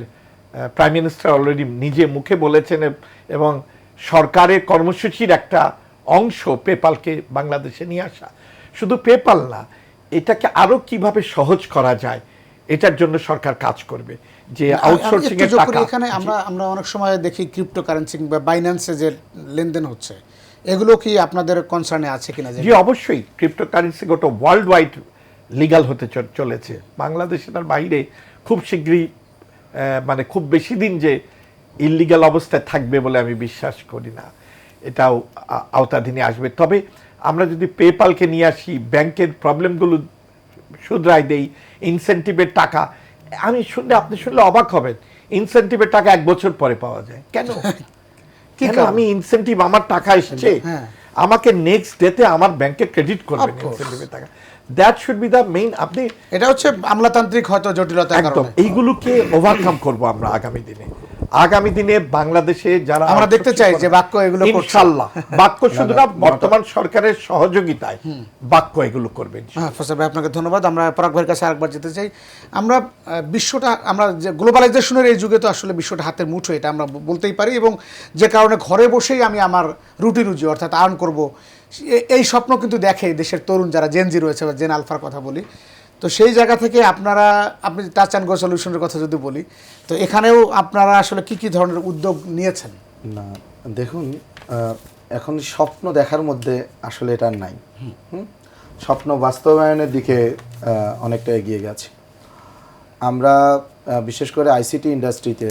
প্রাইম মিনিস্টার অলরেডি নিজে মুখে বলেছেন, এবং সরকারের কর্মসূচির একটা অংশ পেপালকে বাংলাদেশে নিয়ে আসা। শুধু পেপাল না, এটাকে আরো কিভাবে সহজ করা যায় এটার জন্য সরকার কাজ করবে, যে আউটসোর্সিং এর টাকা। এখানে আমরা অনেক সময় দেখি ক্রিপ্টোকারেন্সি বা বাইন্যান্সে যে লেনদেন হচ্ছে, এগুলো কি আপনাদের কনসার্নে আছে কিনা? জি অবশ্যই, ক্রিপ্টোকারেন্সি গোটা ওয়ার্ল্ড ওয়াইড লিগাল হতে চলেছে। বাংলাদেশে তার বাইরে খুব শীঘ্রই, মানে খুব বেশি দিন যে ইললিগাল অবস্থায় থাকবে বলে আমি বিশ্বাস করি না, এটাও আওতাধীনে আসবে। তবে আমরা যদি পেপালকে নিয়ে আসি, ব্যাংকের প্রবলেমগুলো শুধরাই দেই, ইনসেন্টিভের টাকা, আপনি শুনলে অবাক হবেন, ইনসেন্টিভের টাকা 1 বছর পরে পাওয়া যায়। কেন? আমি ইনসেন্টিভ, আমার টাকা এসছে, আমাকে নেক্সট ডেতে আমার ব্যাংকে ক্রেডিট করবেন ইনসেন্টিভের টাকা। That should be the main. আপনি এটা হচ্ছে আমলাতান্ত্রিক হয়তো জটিলতা, একদম এইগুলোকে ওভারকাম করব আমরা আগামী দিনে বাংলাদেশে যারা আমরা দেখতে চাই যে বাক্য এগুলো করছে। ইনশাআল্লাহ বাক্য শুধু না, বর্তমান সরকারের সহযোগিতায় বাক্য এগুলো করবেন। ফসল ভাই আপনাকে ধন্যবাদ। আমরা পরাগ ভাইয়ের কাছে আরেকবার যেতে চাই। আমরা বিশ্বটা, আমরা যে গ্লোবালাইজেশনের এই যুগে তো আসলে বিশ্বটা হাতের মুঠো, এটা আমরা বলতেই পারি, এবং যে কারণে ঘরে বসেই আমি আমার রুটি রুজি অর্থাৎ আর্ন করব, এই স্বপ্ন কিন্তু দেখে দেশের তরুণ যারা জেনজি রয়েছে বা জেন আলফার কথা বলি। তো সেই জায়গা থেকে আপনি টাচ অ্যান্ড গো সলিউশনের কথা যদি বলি, তো এখানেও আপনারা আসলে কি কি ধরনের উদ্যোগ নিয়েছেন? না দেখুন, এখন স্বপ্ন দেখার মধ্যে আসলে এটা নাই। স্বপ্ন বাস্তবায়নের দিকে অনেকটা এগিয়ে গেছে। আমরা বিশেষ করে আইসিটি ইন্ডাস্ট্রিতে,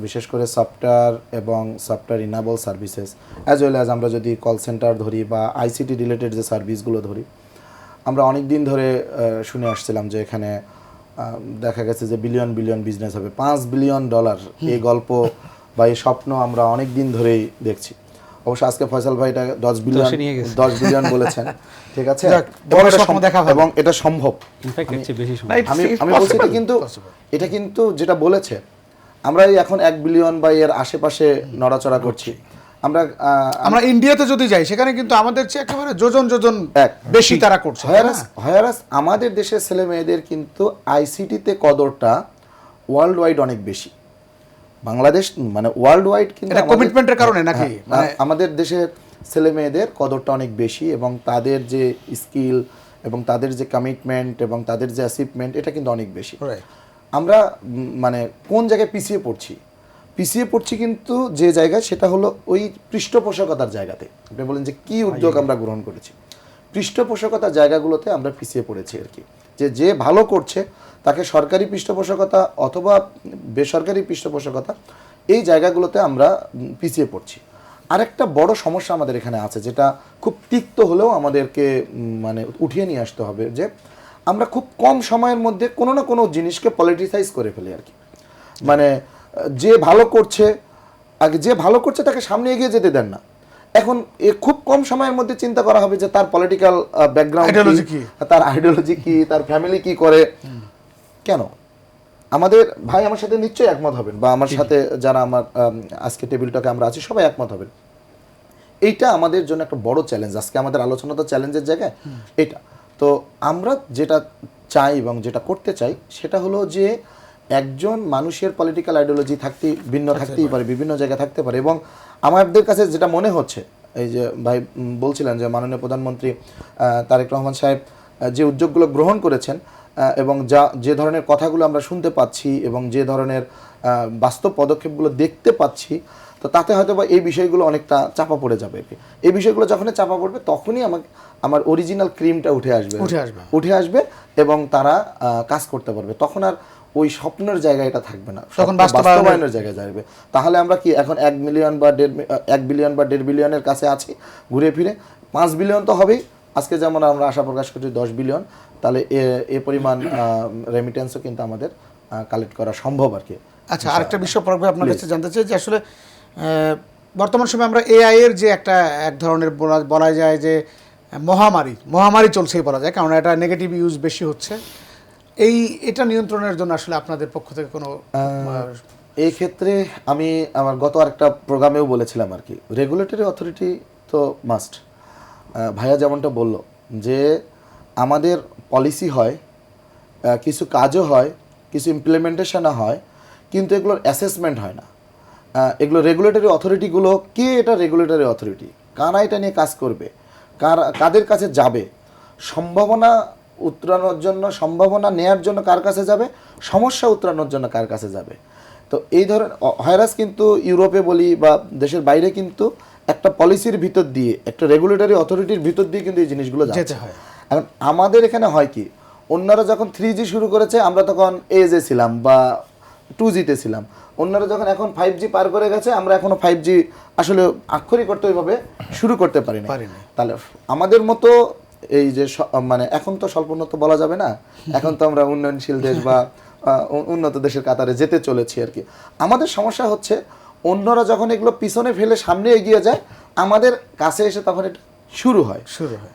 বিশেষ করে সফটওয়্যার এবং software enable services, as well as আমরা যদি কল সেন্টার ধরি বা আইসিটি রিলেটেড যে সার্ভিসগুলো ধরি, আমরা অনেক দিন ধরে শুনে আসছিলাম যে এখানে দেখা গেছে যে বিলিয়ন বিজনেস হবে, $5 বিলিয়ন এই গল্প বা এই স্বপ্ন আমরা অনেক দিন ধরেই দেখছি। অবশ্য আজকে ফয়সাল ভাই এটা 10 বিলিয়ন বলেছেন, ঠিক আছে, এবং এটা সম্ভব। আমি বলছি এটা কিন্তু যেটা বলেছে, আমরা এখন 1 বিলিয়ন বা এর আশেপাশে নড়াচড়া করছি। আমরা ইন্ডিয়াতে যদি যাই, সেখানে কিন্তু আমাদের চেয়ে একেবারে যোজন বেশি তারা করছে। আমাদের দেশের ছেলে মেয়েদের কিন্তু আইসিটিতে কদরটা ওয়ার্ল্ড ওয়াইড অনেক বেশি। বাংলাদেশ মানে ওয়ার্ল্ড ওয়াইড কিন্তু কমিটমেন্টের কারণে নাকি আমাদের দেশের ছেলে মেয়েদের কদরটা অনেক বেশি, এবং তাদের যে স্কিল এবং তাদের যে কমিটমেন্ট এবং তাদের যে অ্যাচিভমেন্ট, এটা কিন্তু অনেক বেশি। আমরা মানে কোন জায়গায় পিছিয়ে পড়ছি কিন্তু যে জায়গায়, সেটা হলো ওই পৃষ্ঠপোষকতার জায়গাতে। আপনি বলেন যে কি উদ্যোগ আমরা গ্রহণ করেছি, পৃষ্ঠপোষকতার জায়গাগুলোতে আমরা পিছিয়ে পড়েছি আর কি। যে ভালো করছে তাকে সরকারি পৃষ্ঠপোষকতা অথবা বেসরকারি পৃষ্ঠপোষকতা এই জায়গাগুলোতে আমরা পিছিয়ে পড়ছি। আরেকটা বড় সমস্যা আমাদের এখানে আছে, যেটা খুব তিক্ত হলেও আমাদেরকে মানে উঠিয়ে নিয়ে আসতে হবে, যে আমরা খুব কম সময়ের মধ্যে কোনো না কোনো জিনিসকে পলিটিসাইজ করে ফেলি আর কি। মানে যে ভালো করছে, আগে যে ভালো করছে তাকে সামনে এগিয়ে যেতে দেন না। এখন খুব কম সময়ের মধ্যে চিন্তা করা হবে যে তার পলিটিক্যাল ব্যাকগ্রাউন্ড কি, তার আইডিওলজি কি, তার ফ্যামিলি কি করে। কেন? আমাদের ভাই আমার সাথে নিশ্চয়ই একমত হবেন, বা আমার সাথে যারা আমার আজকে টেবিলটাকে আমরা আছি সবাই একমত হবেন। এইটা আমাদের জন্য একটা বড় চ্যালেঞ্জ। আজকে আমাদের আলোচনা তো চ্যালেঞ্জের জায়গায় এটা। তো আমরা যেটা চাই এবং যেটা করতে চাই সেটা হলো যে একজন মানুষের পলিটিক্যাল আইডিওলজি থাকতেই পারে, বিভিন্ন জায়গায় থাকতে পারে। এবং আমাদের কাছে যেটা মনে হচ্ছে, এই যে ভাই বলছিলেন যে মাননীয় প্রধানমন্ত্রী তারেক রহমান সাহেব যে উদ্যোগগুলো গ্রহণ করেছেন এবং যে ধরনের কথাগুলো আমরা শুনতে পাচ্ছি এবং যে ধরনের বাস্তব পদক্ষেপগুলো দেখতে পাচ্ছি, তো তাতে হয়তো বা এই বিষয়গুলো অনেকটা চাপা পড়ে যাবে। এই বিষয়গুলো যখনই চাপা পড়বে তখনই আমার অরিজিনাল ক্রিমটা উঠে আসবে এবং তারা কাজ করতে পারবে। তখন আর ওই স্বপ্নের জায়গাটা থাকবে না, তখন বাস্তবায়নের জায়গায় যাবে। তাহলে আমরা কি এখন 1 বিলিয়ন বা 1.5 বিলিয়নের কাছে আছি, ঘুরে ফিরে 5 বিলিয়ন তো হবেই। আজকে যেমন আমরা আশা প্রকাশ করছি 10 বিলিয়ন, তাহলে এ পরিমাণ রেমিটেন্সও কিন্তু আমাদের কালেক্ট করা সম্ভব আর কি। আচ্ছা, আরেকটা বিষয় পরবে আপনার কাছে জানতে চাই যে আসলে বর্তমান সময়ে আমরা এআই এর যে এক ধরনের বলা যায় যে মহামারী চলছেই বলা যায়, কারণ এটা নেগেটিভ ইউজ বেশি হচ্ছে। এটা নিয়ন্ত্রণের জন্য আসলে আপনাদের পক্ষ থেকে কোনো এই ক্ষেত্রে আমি আমার গত আরেকটা প্রোগ্রামেও বলেছিলাম আর কি, রেগুলেটরি অথরিটি তো মাস্ট। ভাইয়া যেমনটা বলল যে আমাদের পলিসি হয়, কিছু কাজও হয়, কিছু ইমপ্লিমেন্টেশনও হয়, কিন্তু এগুলোর অ্যাসেসমেন্ট হয় না। এগুলো রেগুলেটরি অথরিটিগুলো, কে এটা রেগুলেটরি অথরিটি, কারা এটা নিয়ে কাজ করবে, কাদের কাছে যাবে, সম্ভাবনা উতরানোর জন্য, সম্ভাবনা নেয়ার জন্য কার কাছে যাবে, সমস্যা উতরানোর জন্য কার কাছে যাবে। তো এই ধরনের হয়রাস কিন্তু ইউরোপে বলি বা দেশের বাইরে কিন্তু একটা পলিসির ভিতর দিয়ে, একটা রেগুলেটরি অথরিটির ভিতর দিয়ে কিন্তু এই জিনিসগুলো যেতে হয়। এখন আমাদের এখানে হয় কি, অন্যরা যখন 3G শুরু করেছে আমরা তখন এজে ছিলাম বা 2Gতে ছিলাম, অন্যরা যখন এখন 5G পার করে গেছে আমরা এখনো 5G আসলে আক্ষরিক করতে ওইভাবে শুরু করতে পারিনি। তাহলে আমাদের মতো এই যে মানে এখন তো স্বল্পোন্নত বলা যাবে না, এখন তো আমরা উন্নয়নশীল দেশ বা উন্নত দেশের কাতারে যেতে চলেছি আর কি। আমাদের সমস্যা হচ্ছে অন্যরা যখন এগুলো পিছনে ফেলে সামনে এগিয়ে যায়, আমাদের কাছে এসে তখন এটা শুরু হয়।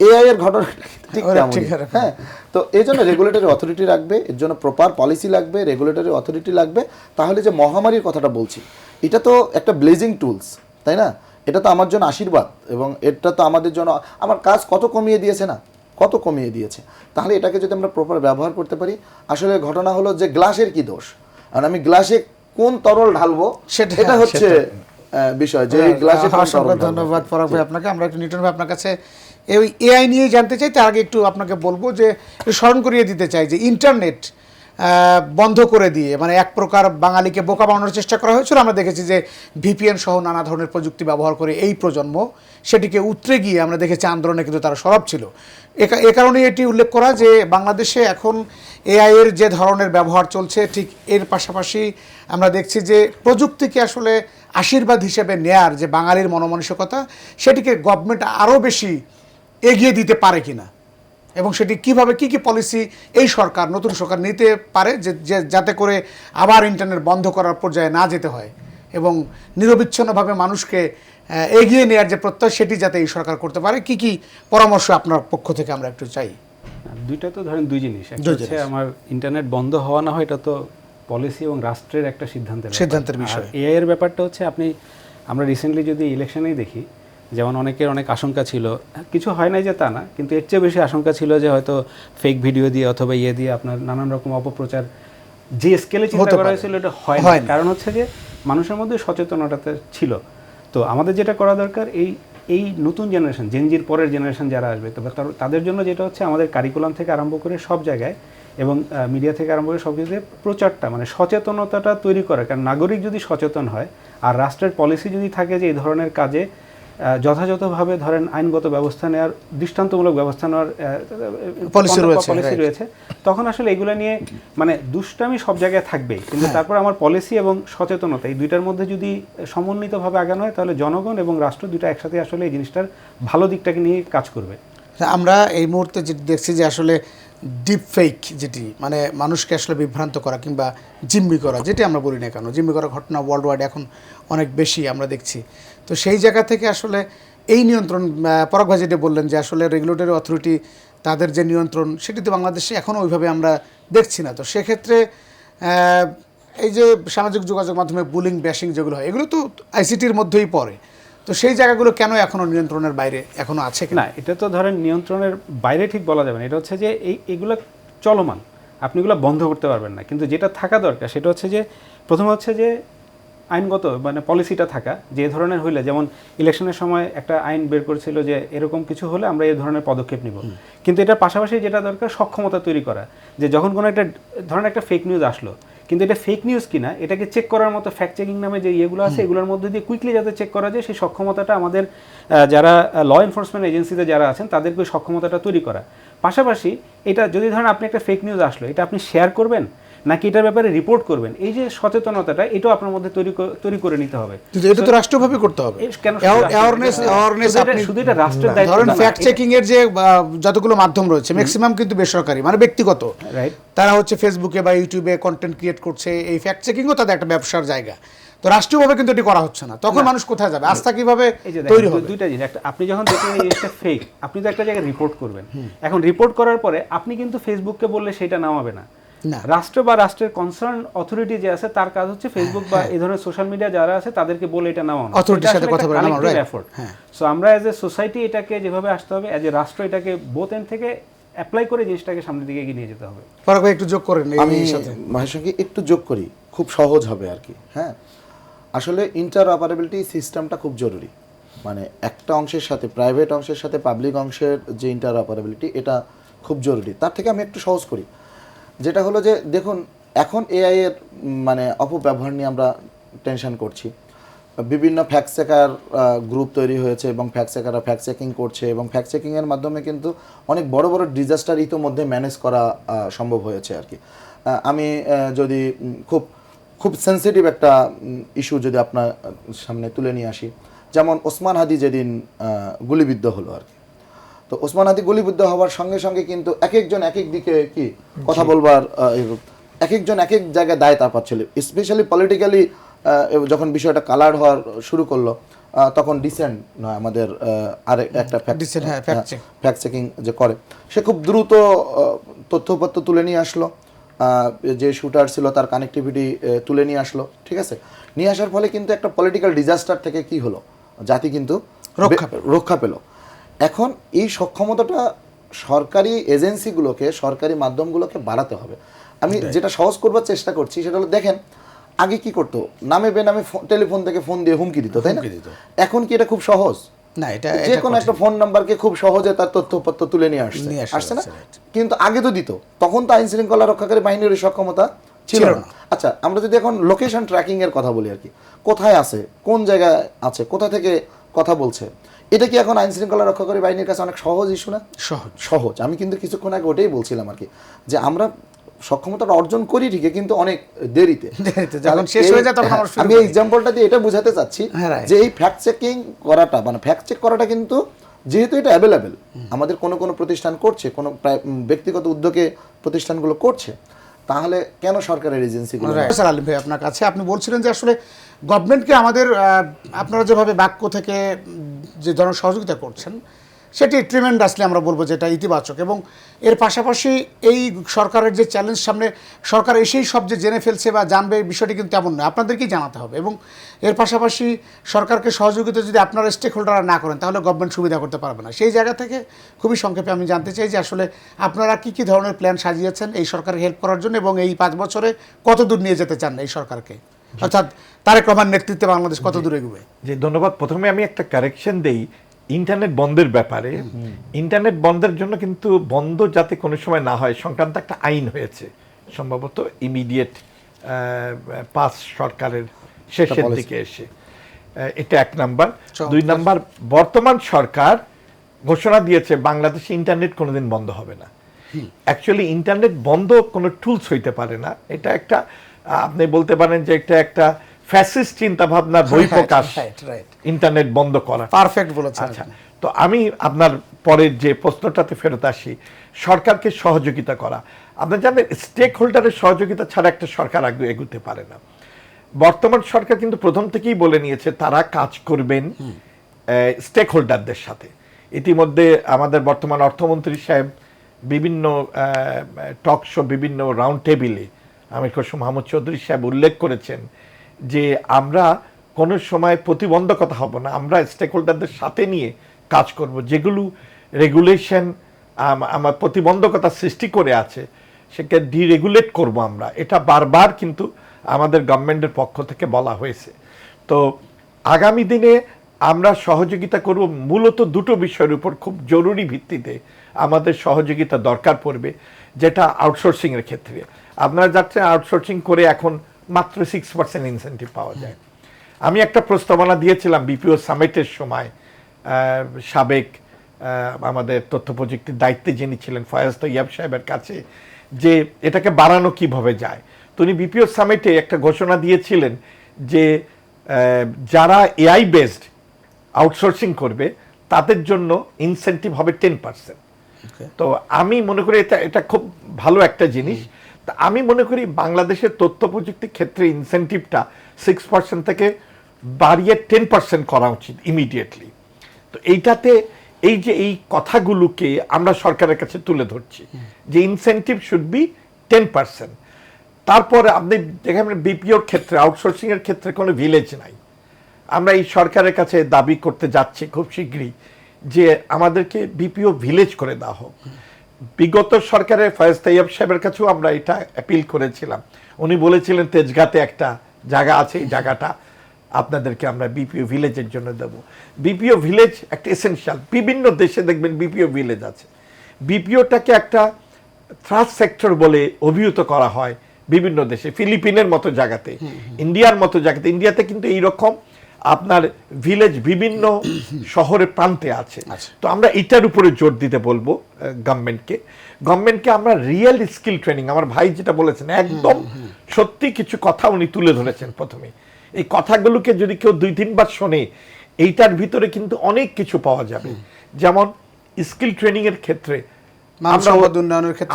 এআই এর ঘটনাটা ঠিক তেমনই। হ্যাঁ, তো এই জন্য রেগুলেটরি অথরিটি লাগবে, এর জন্য প্রপার পলিসি লাগবে, রেগুলেটরি অথরিটি লাগবে। তাহলে যে মহামারীর কথাটা বলছি, এটা তো একটা ব্লেজিং টুলস, তাই না? এটা তো আমার জন্য আশীর্বাদ, এবং এটা তো আমাদের জন্য আমার কাজ কত কমিয়ে দিয়েছে না, কত কমিয়ে দিয়েছে। তাহলে এটাকে যদি আমরা প্রপার ব্যবহার করতে পারি, আসলে ঘটনা হলো যে গ্লাসের কি দোষ, কারণ আমি গ্লাসে কোন তরল ঢালবো সেটা হচ্ছে বিষয়, যে গ্লাসে। ধন্যবাদ পরাগ ভাই আপনাকে। আমরা একটু নিউটন ভাই আপনার কাছে এই এআই নিয়ে জানতে চাই। তার আগে একটু আপনাকে বলবো যে স্মরণ করিয়ে দিতে চাই যে ইন্টারনেট বন্ধ করে দিয়ে, মানে এক প্রকার বাঙালিকে বোকা বানানোর চেষ্টা করা হয়েছিল। আমরা দেখেছি যে ভিপিএন সহ নানা ধরনের প্রযুক্তি ব্যবহার করে এই প্রজন্ম সেটিকে উতরে গিয়ে আমরা দেখেছি আন্দোলনে কিন্তু তারা সরব ছিল। এ কারণেই এটি উল্লেখ করা যে বাংলাদেশে এখন এআই এর যে ধরনের ব্যবহার চলছে, ঠিক এর পাশাপাশি আমরা দেখছি যে প্রযুক্তিকে আসলে আশীর্বাদ হিসেবে নেয়ার যে বাঙালির মনোমানসিকতা, সেটিকে গভর্নমেন্ট আরও বেশি এগিয়ে দিতে পারে কিনা, এবং সেটি কিভাবে কি পলিসি এই সরকার, নতুন সরকার নিতে পারে যে যাতে করে আবার ইন্টারনেট বন্ধ করার পর্যায়ে না যেতে হয়, এবং নিরবিচ্ছিন্নভাবে মানুষকে এগিয়ে নেওয়ার যে প্রত্যয় সেটি যাতে এই সরকার করতে পারে। কি পরামর্শ আপনার পক্ষ থেকে আমরা একটু চাই। দুইটা তো ধরেন দুই জিনিস, একটা হচ্ছে আমার ইন্টারনেট বন্ধ হওয়া না হয়, এটা তো পলিসি এবং রাষ্ট্রের একটা সিদ্ধান্তের বিষয়। এআই এর ব্যাপারটা হচ্ছে আমরা রিসেন্টলি যদি ইলেকশনেই দেখি, যেমন অনেকের অনেক আশঙ্কা ছিল, কিছু হয় নাই যে তা না, কিন্তু এর চেয়ে বেশি আশঙ্কা ছিল যে হয়তো ফেক ভিডিও দিয়ে অথবা দিয়ে আপনার নানান রকম অপপ্রচার যে স্কেলে চিন্তা করা হয়েছিল এটা হয় না। কারণ হচ্ছে যে মানুষের মধ্যে সচেতনতা ছিল। তো আমাদের যেটা করা দরকার, এই নতুন জেনারেশন, জেনজির পরের জেনারেশন যারা আসবে, তবে তাদের জন্য যেটা হচ্ছে আমাদের কারিকুলাম থেকে আরম্ভ করে সব জায়গায় এবং মিডিয়া থেকে আরম্ভ করে সব কিছুতে প্রচারটা, মানে সচেতনতাটা তৈরি করে। কারণ নাগরিক যদি সচেতন হয় আর রাষ্ট্রের পলিসি যদি থাকে যে এই ধরনের কাজে যথাযথভাবে ধরেন আইনগত ব্যবস্থা নেওয়ার, দৃষ্টান্তমূলক ব্যবস্থা নেওয়ার পলিসি পলিসি রয়েছে, তখন আসলে এগুলো নিয়ে মানে দুষ্টামি সব জায়গায় থাকবেই, কিন্তু তারপর আমার পলিসি এবং সচেতনতা এই দুইটার মধ্যে যদি সমন্বিতভাবে আগানো হয় তাহলে জনগণ এবং রাষ্ট্র দুইটা একসাথে আসলে এই জিনিসটার ভালো দিকটাকে নিয়ে কাজ করবে। আমরা এই মুহূর্তে যেটি দেখছি যে আসলে ডিপ ফেক, যেটি মানে মানুষকে আসলে বিভ্রান্ত করা কিংবা জিম্মি করা, যেটি আমরা বলি না কেন, জিম্মি করার ঘটনা ওয়ার্ল্ড ওয়াইড এখন অনেক বেশি আমরা দেখছি। তো সেই জায়গা থেকে আসলে এই নিয়ন্ত্রণ, পরাগ ভাই যেটা বললেন যে আসলে রেগুলেটরি অথরিটি তাদের যে নিয়ন্ত্রণ সেটি তো বাংলাদেশে এখনও ওইভাবে আমরা দেখছি না। তো সেক্ষেত্রে এই যে সামাজিক যোগাযোগ মাধ্যমে বুলিং ব্যাশিং যেগুলো হয়, এগুলো তো আইসিটির মধ্যেই পড়ে। তো সেই জায়গাগুলো কেন এখনও নিয়ন্ত্রণের বাইরে এখনও আছে না, এটা তো ধরেন নিয়ন্ত্রণের বাইরে ঠিক বলা যাবে না, এটা হচ্ছে যে এগুলো চলমান, আপনি এগুলো বন্ধ করতে পারবেন না। কিন্তু যেটা থাকা দরকার সেটা হচ্ছে যে প্রথম হচ্ছে যে আইনগত মানে পলিসিটা থাকা, যে ধরনের হইলে, যেমন ইলেকশনের সময় একটা আইন বের করেছিল যে এরকম কিছু হলে আমরা এই ধরনের পদক্ষেপ নিব, কিন্তু এটার পাশাপাশি যেটা দরকার সক্ষমতা তৈরি করা, যে যখন কোনো একটা ধরেন একটা ফেক নিউজ আসলো, কিন্তু এটা ফেক নিউজ কিনা এটাকে চেক করার মতো ফ্যাক্ট চেকিং নামে যে ইয়েগুলো আছে এগুলোর মধ্যে দিয়ে কুইকলি যাতে চেক করা যায়, সেই সক্ষমতাটা আমাদের যারা ল এনফোর্সমেন্ট এজেন্সিতে যারা আছেন তাদেরকে ওই সক্ষমতাটা তৈরি করা। পাশাপাশি এটা যদি ধরেন আপনি একটা ফেক নিউজ আসলো, এটা আপনি শেয়ার করবেন নাকি এটার ব্যাপারে রিপোর্ট করবেন, এই যে সচেতনতাটা এটাও আপনার মধ্যে তৈরি করে নিতে হবে। কিন্তু এটা তো রাষ্ট্রভাবে করতে হবে। কেন শুধু এটা রাষ্ট্রের দায়িত্ব? ধরেন ফ্যাক্ট চেকিং এর যে যতগুলো মাধ্যম রয়েছে ম্যাক্সিমাম কিন্তু বেসরকারি, মানে ব্যক্তিগত, রাইট? তারা হচ্ছে ফেসবুকে বা ইউটিউবে কন্টেন্ট ক্রিয়েট করছে, এই ফ্যাক্ট চেকিংও তাদের একটা ব্যবসার জায়গা। তো রাষ্ট্রীয়ভাবে কিন্তু এটি করা হচ্ছে না, তখন মানুষ কোথায় যাবে, আস্থা কিভাবে তৈরি হবে? দুইটা জিনিস, একটা আপনি যখন দেখবেন এই জিনিসটা ফেক, আপনি তো একটা জায়গায় রিপোর্ট করবেন। এখন রিপোর্ট করার পরে আপনি কিন্তু ফেসবুককে বললে সেটা নামাবে না, রাষ্ট্র বা রাষ্ট্রের কনসার্ন অথরিটি যে আছে তার কাজ হচ্ছে ফেসবুক বা এই ধরনের সোশ্যাল মিডিয়া যারা আছে তাদেরকে বলে এটা নামানো, অথরিটির সাথে কথা বলে নামানো, রাইট? সো আমরা এজ এ সোসাইটি এটাকে যেভাবে আসতে হবে, এজ এ রাষ্ট্র এটাকে বোথ এন্ড থেকে অ্যাপ্লাই করে জিনিসটাকে সামনের দিকে এগিয়ে নিয়ে যেতে হবে। পরাগ ভাই একটু যোগ করেন আমি এই সাথে। মাহের সঙ্গে একটু যোগ করি, খুব সহজ হবে আর কি। হ্যাঁ, আসলে ইন্টারঅপারেবিলিটি সিস্টেমটা খুব জরুরি। মানে একটা অংশের সাথে, প্রাইভেট অংশের সাথে পাবলিক অংশের যে ইন্টারঅপারেবিলিটি, এটা খুব জরুরি। তার থেকে আমি একটু সহজ করি, যেটা হলো যে দেখুন এখন এআই এর মানে অপব্যবহার নিয়ে আমরা টেনশন করছি। বিভিন্ন ফ্যাক্ট চেকার গ্রুপ তৈরি হয়েছে এবং ফ্যাক্ট চেকাররা ফ্যাক্ট চেকিং করছে, এবং ফ্যাক্ট চেকিংয়ের মাধ্যমে কিন্তু অনেক বড় বড় ডিজাস্টার ইতোমধ্যে ম্যানেজ করা সম্ভব হয়েছে আর কি। আমি যদি খুব খুব সেন্সিটিভ একটা ইস্যু যদি আপনার সামনে তুলে নিয়ে আসি, যেমন ওসমান হাদি যেদিন গুলিবিদ্ধ হলো আর কি। তো ওসমান হাদি গুলিবিদ্ধ হওয়ার সঙ্গে সঙ্গে কিন্তু এক একজন এক এক দিকে কি কথা বলবার, এক একজন এক এক জায়গায় দায় তার পাচ্ছিল। স্পেশালি পলিটিক্যালি যখন বিষয়টা কালার হওয়ার শুরু করলো, তখন ডিসেন্ট নয় আমাদের আরেক একটা ফ্যাক্ট চেকিং যে করে, সে খুব দ্রুত তথ্যপত্র তুলে নিয়ে আসলো, যে শুটার ছিল তার কানেক্টিভিটি তুলে নিয়ে আসলো, ঠিক আছে? নিয়ে আসার ফলে কিন্তু একটা পলিটিক্যাল ডিজাস্টার থেকে কি হলো, জাতি কিন্তু রক্ষা পেল। এখন এই সক্ষমতাটা সরকারি এজেন্সিগুলোকে, সরকারি মাধ্যমগুলোকে বাড়াতে হবে। আমি যেটা সহজ করবার চেষ্টা করছি সেটা হলো, দেখেন আগে কি করতো, নামে বেনামে টেলিফোন থেকে ফোন দিয়ে হুমকি দিত, তাই না? এখন কি এটা খুব সহজ না? এটা যে কোনো একটা ফোন নাম্বারকে খুব সহজে তার তথ্যপত্র তুলে নিয়ে আসছে না? কিন্তু আগে তো দিত, তখন তো আইন শৃঙ্খলা রক্ষাকারী বাহিনীর সক্ষমতা ছিল না। আচ্ছা, আমরা যদি এখন লোকেশন ট্র্যাকিং এর কথা বলি আর কি, কোথায় আছে, কোন জায়গায় আছে, কোথা থেকে কথা বলছে, এটা কি এখন আইন শৃঙ্খলা রক্ষাকারী বাহিনীর কাছে অনেক সহজ ইস্যু না? সহজ। আমি কিন্তু কিছুক্ষণ আগে ওটাই বলছিলাম আর কি, যে আমরা সক্ষমতাটা অর্জন করি ঠিকই, কিন্তু অনেক দেরিতে। আমি এই এক্সাম্পলটা দিয়ে এটা বোঝাতে চাচ্ছি যে এই ফ্যাক্ট চেকিং করাটা, মানে ফ্যাক্ট চেক করাটা কিন্তু যেহেতু এটা অ্যাভেলেবেল, আমাদের কোনো প্রতিষ্ঠান করছে, কোনো ব্যক্তিগত উদ্যোগে প্রতিষ্ঠানগুলো করছে, তাহলে কেন সরকারের এজেন্সিগুলো? স্যার আলিম ভাই, আপনার কাছে আপনি বলছিলেন যে আসলে গভর্নমেন্টকে আমাদের, আপনারা যেভাবে বাক্য থেকে যে ধরনের সহযোগিতা করছেন সেটি ট্রিমেন্ডাসলি আমরা বলবো যেটা ইতিবাচক, এবং এর পাশাপাশি এই সরকারের যে চ্যালেঞ্জ সামনে, সরকার এসেই সব যে জেনে ফেলছে বা জানবে বিষয়টি কিন্তু এমন নয়, আপনাদেরকেই জানাতে হবে। এবং এর পাশাপাশি সরকারকে সহযোগিতা যদি আপনারা স্টেক হোল্ডাররা না করেন তাহলে গভর্নমেন্ট সুবিধা করতে পারবে না। সেই জায়গা থেকে খুবই সংক্ষেপে আমি জানতে চাই যে আসলে আপনারা কী ধরনের প্ল্যান সাজিয়েছেন এই সরকারকে হেল্প করার জন্য, এবং এই 5 বছরে কত দূর নিয়ে যেতে চান এই সরকারকে, অর্থাৎ তারেক রহমানের নেতৃত্বে বাংলাদেশ কত দূর এগোবে? জি, ধন্যবাদ। প্রথমে আমি একটা কারেকশন দেই ইন্টারনেট বন্ধের ব্যাপারে। ইন্টারনেট বন্ধের জন্য কিন্তু বন্ধ যাতে কোনো সময় না হয় সংক্রান্ত একটা আইন হয়েছে, সম্ভবত ইমিডিয়েট পাস সরকারের শেষের দিকে এসে। এটা এক নাম্বার। চমৎকার। 2 নাম্বার, বর্তমান সরকার ঘোষণা দিয়েছে বাংলাদেশে ইন্টারনেট কোনোদিন বন্ধ হবে না। অ্যাকচুয়ালি ইন্টারনেট বন্ধ কোনো টুলস হইতে পারে না। এটা একটা আপনি বলতে পারেন যে এটা একটা ফ্যাসিস্ট চিন্তা ভাবনার বহিঃপ্রকাশ, right. ইন্টারনেট বন্ধ করা। পারফেক্ট বলেছেন। আচ্ছা, তো আমি আপনার পরের যে প্রশ্নটাতে ফেরত আসি, সরকারকে সহযোগিতা করা। আপনি জানেন স্টেক হোল্ডারের সহযোগিতা ছাড়া একটা সরকার আগে এগুতে পারে না। বর্তমান সরকার কিন্তু প্রথম থেকেই বলে নিয়েছে তারা কাজ করবেন স্টেক হোল্ডারদের সাথে। ইতিমধ্যে আমাদের বর্তমান অর্থমন্ত্রী সাহেব বিভিন্ন টক শো, বিভিন্ন রাউন্ড টেবিলে আমির খসরু মাহমুদ চৌধুরী সাহেব উল্লেখ করেছেন যে আমরা কোনো সময় প্রতিবন্ধকতা হব না, আমরা স্টেক হোল্ডারদের সাথে নিয়ে কাজ করব। যেগুলো রেগুলেশন আমার প্রতিবন্ধকতা সৃষ্টি করে আছে সেকে ডিরেগুলেট করব আমরা। এটা বারবার কিন্তু আমাদের গভর্নমেন্টের পক্ষ থেকে বলা হয়েছে। তো আগামী দিনে আমরা সহযোগিতা করব মূলত দুটো বিষয়ের উপর খুব জরুরি ভিত্তিতে আমাদের সহযোগিতা দরকার পড়বে, যেটা আউটসোর্সিংয়ের ক্ষেত্রে। আপনারা যাচ্ছেন আউটসোর্সিং করে এখন মাত্র 6% ইনসেন্টিভ পাওয়া যায়। আমি একটা প্রস্তাবনা দিয়েছিলাম বিপিও সামিটের সময় সাবেক আমাদের তথ্য প্রযুক্তির দায়িত্বে যিনি ছিলেন ফয়াজ তৈয়াব সাহেবের কাছে, যে এটাকে বাড়ানো কিভাবে যায়। তো উনি বিপিও সামিটে একটা ঘোষণা দিয়েছিলেন যে যারা এআই বেসড আউটসোর্সিং করবে তাদের জন্য ইনসেন্টিভ হবে 10%। তো আমি মনে করি এটা খুব ভালো একটা জিনিস। তা আমি মনে করি বাংলাদেশের তথ্য প্রযুক্তির ক্ষেত্রে ইনসেন্টিভটা 6% থেকে বাড়িয়ে 10% করা উচিত ইমিডিয়েটলি। তো এইটাতে এই যে এই কথাগুলোকে আমরা সরকারের কাছে তুলে ধরছি যে ইনসেন্টিভ শুড বি 10%। তারপরে আপনি দেখেন বিপিওর ক্ষেত্রে, আউটসোর্সিং এর ক্ষেত্রে কোনো ভিলেজ নাই। আমরা এই সরকারের কাছে দাবি করতে যাচ্ছি খুব শীঘ্রই যে আমাদেরকে বিপিও ভিলেজ করে দেওয়া হোক। বিগত সরকারের ফয়েজ তৈয়ব সাহেবের কাছেও আমরা এটা অ্যাপিল করেছিলাম। উনি বলেছিলেন তেজগাঁতে একটা জায়গা আছে, এই জায়গাটা আপনাদেরকে আমরা বিপিও ভিলেজের জন্য দেব। বিপিও ভিলেজ একটা এসেনশিয়াল। বিভিন্ন দেশে দেখবেন বিপিও ভিলেজ আছে। বিপিওটাকে একটা থ্রাস্ট সেক্টর বলে অভিহিত করা হয় বিভিন্ন দেশে, ফিলিপিনের মতো জায়গাতে, ইন্ডিয়ার মতো জায়গাতে। ইন্ডিয়াতে কিন্তু এইরকম আপনার ভিলেজ বিভিন্ন শহরে প্রান্তে আছে। তো আমরা এটার উপরে জোর দিতে বলবো গভর্নমেন্টকে আমরা রিয়েল স্কিল ট্রেনিং, আমার ভাই যেটা বলেছেন একদম সত্যি কিছু কথা উনি তুলে ধরেছেন প্রথমে। এই কথাগুলোকে যদি কেউ 2-3 বার শোনে, এইটার ভিতরে কিন্তু অনেক কিছু পাওয়া যাবে। যেমন স্কিল ট্রেনিং এর ক্ষেত্রে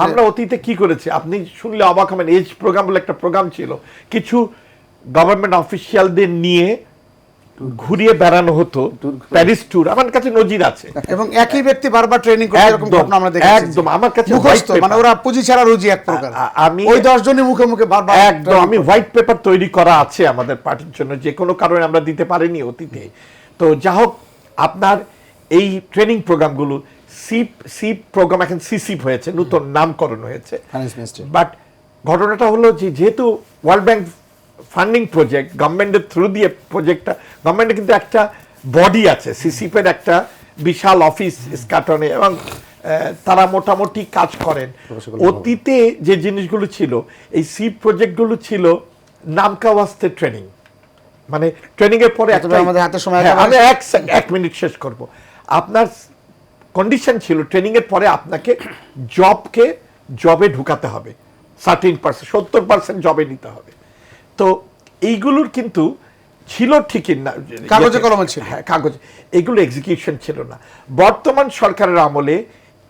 আমরা অতীতে কি করেছি আপনি শুনলে অবাক হবেন। এজ প্রোগ্রাম বলে একটা প্রোগ্রাম ছিল, কিছু গভর্নমেন্ট অফিসিয়ালদের নিয়ে ঘুরিয়ে বেড়ানো হতো, প্যারিস ট্যুর। আমার কাছে নজির আছে, এবং একই ব্যক্তি বারবার ট্রেনিং করতে, এরকম ঘটনা আমরা দেখেছি। একদম আমার কাছে মুখস্থ, মানে ওরা পুঁজি ছাড়া রুজি এক প্রকার। আমি ওই 10 জনই মুখে মুখে বারবার একদম, আমি হোয়াইট পেপার তৈরি করা আছে আমাদের পার্টির জন্য, যে কোনো কারণে আমরা দিতে পারিনি অতীতে। তো যা হোক, আপনার এই ট্রেনিং প্রোগ্রামগুলো সিপ প্রোগ্রাম এখন সিসিপ হয়েছে, নতুন নামকরণ হয়েছে। বাট ঘটনাটা হলো যে যেহেতু ওয়ার্ল্ড ব্যাংক ফান্ডিং প্রজেক্ট, গভর্নমেন্টের থ্রু দিয়ে প্রজেক্টটা, গভর্নমেন্টের কিন্তু একটা বডি আছে, সিসিপের একটা বিশাল অফিস স্কাটনে, এবং তারা মোটামুটি কাজ করেন। অতীতে যে জিনিসগুলো ছিল, এই সিপ প্রজেক্টগুলো ছিল নামকা ওয়াস্তে ট্রেনিং, মানে ট্রেনিং এর পরে আমাদের হাতে সময়, আমি 1 মিনিট শেষ করব। আপনার কন্ডিশন ছিল ট্রেনিং এর পরে আপনাকে জবে ঢুকাতে হবে, 70% জবে নিতে হবে। তো এইগুলোর কিন্তু ছিল ঠিকই না, কাগজে কলমে ছিল, হ্যাঁ কাগজ, এগুলো এক্সিকিউশন ছিল না। বর্তমান সরকারের আমলে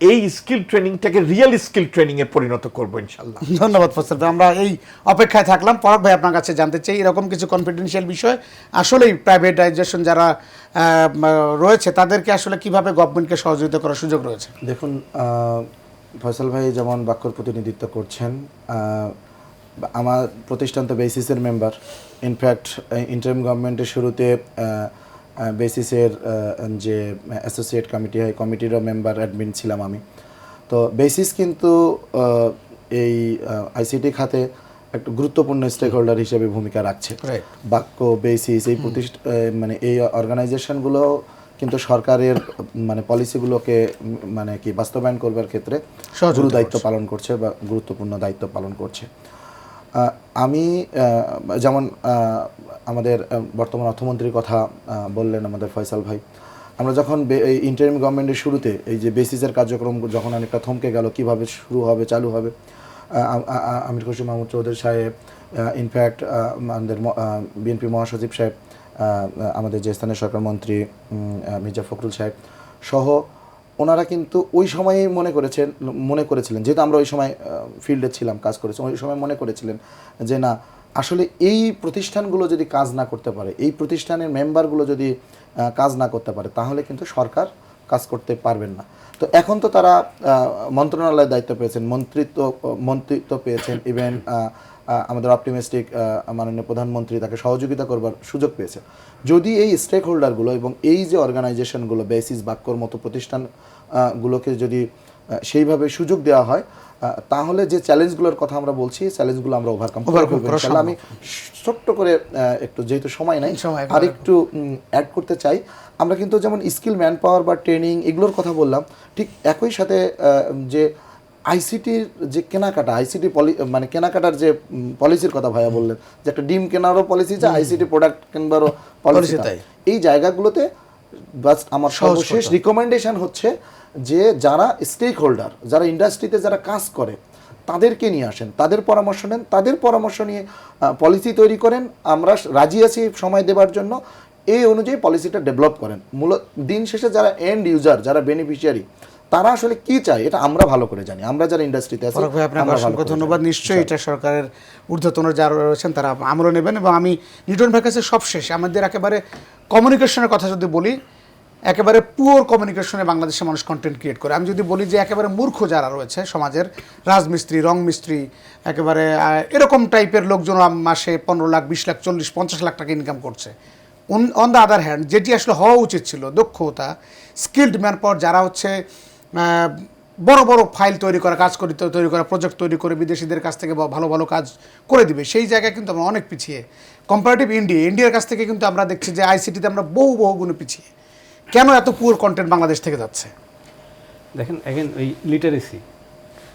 এই স্কিল ট্রেনিংটাকে রিয়েল স্কিল ট্রেনিং এ পরিণত করব ইনশাআল্লাহ। ধন্যবাদ ফজল ভাই, আমরা এই অপেক্ষায় থাকলাম। পরাগ ভাই, আপনার কাছে জানতে চাই, এরকম কিছু কনফিডেন্সিয়াল বিষয় আসলেই প্রাইভেটাইজেশন যারা রয়েছে তাদেরকে আসলে কিভাবে গভর্নমেন্টকে সহযোগিতা করার সুযোগ রয়েছে? দেখুন, ফয়সাল ভাই যেমন বাক্যর প্রতিনিধিত্ব করছেন, আমার প্রতিষ্ঠান তো বেসিসের মেম্বার। ইনফ্যাক্ট ইন্টারিম গভর্নমেন্টের শুরুতে বেসিসের যে অ্যাসোসিয়েট কমিটি হয়, কমিটিরও মেম্বার অ্যাডমিন ছিলাম আমি। তো বেসিস কিন্তু এই আইসিটি খাতে একটা গুরুত্বপূর্ণ স্টেক হোল্ডার হিসেবে ভূমিকা রাখছে। বাক্য, বেসিস, এই মানে এই অর্গানাইজেশনগুলো কিন্তু সরকারের মানে পলিসিগুলোকে মানে কি বাস্তবায়ন করবার ক্ষেত্রে গুরু দায়িত্ব পালন করছে বা গুরুত্বপূর্ণ দায়িত্ব পালন করছে। আমি যেমন আমাদের বর্তমান অর্থমন্ত্রীর কথা বললেন আমাদের ফয়সাল ভাই, আমরা যখন এই ইন্টারিম গভর্নমেন্টের শুরুতে এই যে বেসিসের কার্যক্রম যখন অনেকটা থমকে গেল, কিভাবে শুরু হবে চালু হবে, আমির খুরশিদ মাহমুদ চৌধুরী সাহেব, ইনফ্যাক্ট আমাদের বিএনপি মহাসচিব সাহেব, আমাদের যে স্থানীয় সরকার মন্ত্রী মির্জা ফখরুল সাহেব সহ ওনারা কিন্তু ওই সময়েই মনে করেছিলেন, যেহেতু আমরা ওই সময় ফিল্ডে ছিলাম, কাজ করেছি, ওই সময় মনে করেছিলেন যে না, আসলে এই প্রতিষ্ঠানগুলো যদি কাজ না করতে পারে, এই প্রতিষ্ঠানের মেম্বারগুলো যদি কাজ না করতে পারে, তাহলে কিন্তু সরকার কাজ করতে পারবেন না। তো এখন তো তারা মন্ত্রণালয়ের দায়িত্ব পেয়েছেন, মন্ত্রিত্ব পেয়েছেন, ইভেন আমাদের অপটিমিস্টিক মাননীয় প্রধানমন্ত্রী তাকে সহযোগিতা করবার সুযোগ পেয়েছে। যদি এই স্টেক হোল্ডারগুলো এবং এই যে অর্গানাইজেশনগুলো, বেসিস বাক্যর মতো প্রতিষ্ঠানগুলোকে যদি সেইভাবে সুযোগ দেওয়া হয়, তাহলে যে চ্যালেঞ্জগুলোর কথা আমরা বলছি, চ্যালেঞ্জগুলো আমরা ওভারকাম করব ইনশাআল্লাহ। আমি ছোট্ট করে একটু, যেহেতু সময় নাই, আর একটু অ্যাড করতে চাই। আমরা কিন্তু যেমন স্কিল ম্যান পাওয়ার বা ট্রেনিং এগুলোর কথা বললাম, ঠিক একই সাথে যে আইসিটির যে কেনাকাটা, আইসিটি মানে কেনাকাটার যে পলিসির কথা ভাইয়া বললেন, যে একটা ডিম কেনারও পলিসি, যে আইসিটি প্রোডাক্ট কেনবারও পলিসি, এই জায়গাগুলোতে বাস আমার সর্বশেষ রিকমেন্ডেশন হচ্ছে যে যারা স্টেক হোল্ডার, যারা ইন্ডাস্ট্রিতে যারা কাজ করে, তাদেরকে নিয়ে আসেন, তাদের পরামর্শ নেন, তাদের পরামর্শ নিয়ে পলিসি তৈরি করেন। আমরা রাজি আছি সময় দেওয়ার জন্য, এই অনুযায়ী পলিসিটা ডেভেলপ করেন। মূলত দিন শেষে যারা এন্ড ইউজার, যারা বেনিফিশিয়ারি, তারা আসলে কি চায় এটা আমরা ভালো করে জানি, আমরা যারা ইন্ডাস্ট্রিতে আছি। আপনাকে অসংখ্য ধন্যবাদ। নিশ্চয়ই এটা সরকারের ঊর্ধ্বতন যারা রয়েছেন তারা আমলে নেবেন। এবং আমি নিউটন ভাইয়ের কাছে সবশেষ আমাদের একেবারে কমিউনিকেশনের কথা যদি বলি, একেবারে পুওর কমিউনিকেশনে বাংলাদেশের মানুষ কন্টেন্ট ক্রিয়েট করে। আমি যদি বলি যে একেবারে মূর্খ যারা রয়েছে সমাজের, রাজমিস্ত্রি, রং মিস্ত্রি, একেবারে এরকম টাইপের লোকজন মাসে 15 লাখ, 20 লাখ, 40, 50 লাখ টাকা ইনকাম করছে। অন দ্য আদার হ্যান্ড, যেটি আসলে হওয়া উচিত ছিল, দক্ষতা, স্কিল্ড ম্যান পাওয়ার, যারা হচ্ছে বড় বড় ফাইল তৈরি করা, তৈরি করা, প্রজেক্ট তৈরি করে বিদেশিদের কাছ থেকে ভালো ভালো কাজ করে দিবে, সেই জায়গায় কিন্তু আমরা অনেক পিছিয়ে। কম্পারেটিভ ইন্ডিয়ার কাছ থেকে কিন্তু আমরা দেখছি যে আইসিটিতে আমরা বহু গুণে পিছিয়ে। কেন এত পুয়ার কন্টেন্ট বাংলাদেশ থেকে যাচ্ছে? দেখেন, এগেন ওই লিটারেসি,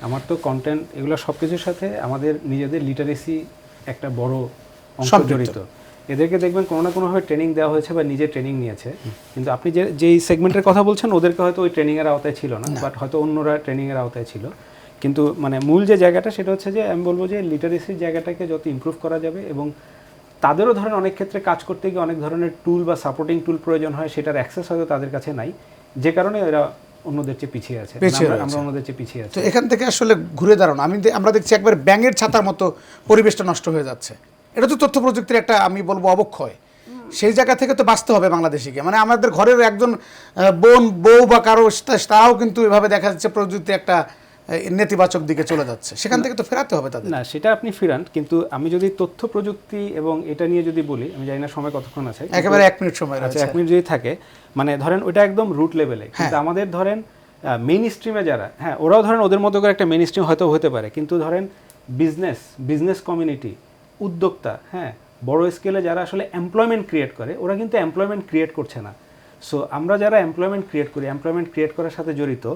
আমার তো কন্টেন্ট এগুলো সব কিছুর সাথে আমাদের নিজেদের লিটারেসি একটা বড় অংশ জড়িত। এদেরকে দেখবেন কোনো না কোনোভাবে ট্রেনিং দেওয়া হয়েছে বা নিজে ট্রেনিং নিয়েছে, কিন্তু আপনি যেই সেগমেন্টের কথা বলছেন ওদেরকে হয়তো ওই ট্রেনিংয়ের আওতায় ছিল না, বাট হয়তো অন্যরা ট্রেনিংয়ের আওতায় ছিল। কিন্তু মানে মূল যে জায়গাটা সেটা হচ্ছে যে আমি বলবো যে লিটারেসির জায়গাটাকে যত ইমপ্রুভ করা যাবে, এবং তাদেরও ধরেন অনেক ক্ষেত্রে কাজ করতে গিয়ে অনেক ধরনের টুল বা সাপোর্টিং টুল প্রয়োজন হয়, সেটার অ্যাক্সেস হয়তো তাদের কাছে নাই, যে কারণে এরা অন্যদের চেয়ে পিছিয়ে আছে, আমরা অন্যদের চেয়ে পিছিয়ে আছি। তো এখান থেকে আসলে ঘুরে দাঁড়ানো আমরা দেখছি একবার ব্যাঙের ছাতার মতো পরিবেশটা নষ্ট হয়ে যাচ্ছে। এটা তো তথ্য প্রযুক্তির একটা, আমি বলবো, অবক্ষয়। সেই জায়গা থেকে তো বাঁচতে হবে বাংলাদেশিকে। মানে আমাদের ঘরের একজন বউ বা কারো, তারাও কিন্তু এভাবে দেখা যাচ্ছে প্রযুক্তি একটা নেতিবাচক দিকে চলে যাচ্ছে, সেখান থেকে তো ফেরাতে হবে তাদের। না, সেটা আপনি ফিরান, কিন্তু আমি যদি তথ্য প্রযুক্তি এবং এটা নিয়ে যদি বলি, আমি জানি না সময় কতক্ষণ আছে, একেবারে 1 মিনিট সময় আছে। 1 মিনিট যদি থাকে, মানে ধরেন ওইটা একদম রুট লেভেলে, কিন্তু আমাদের ধরেন মেইন স্ট্রিমে যারা, হ্যাঁ ওরাও ধরেন ওদের মতো করে একটা মেইন স্ট্রিম হয়তো হতে পারে, কিন্তু ধরেন বিজনেস কমিউনিটি, উদ্যোক্তা, হ্যাঁ বড় স্কেলে যারা আসলে এমপ্লয়মেন্ট ক্রিয়েট করে, ওরা কিন্তু এমপ্লয়মেন্ট ক্রিয়েট করছে না। সো আমরা যারা এমপ্লয়মেন্ট ক্রিয়েট করি, এমপ্লয়মেন্ট ক্রিয়েট করার সাথে জড়িত,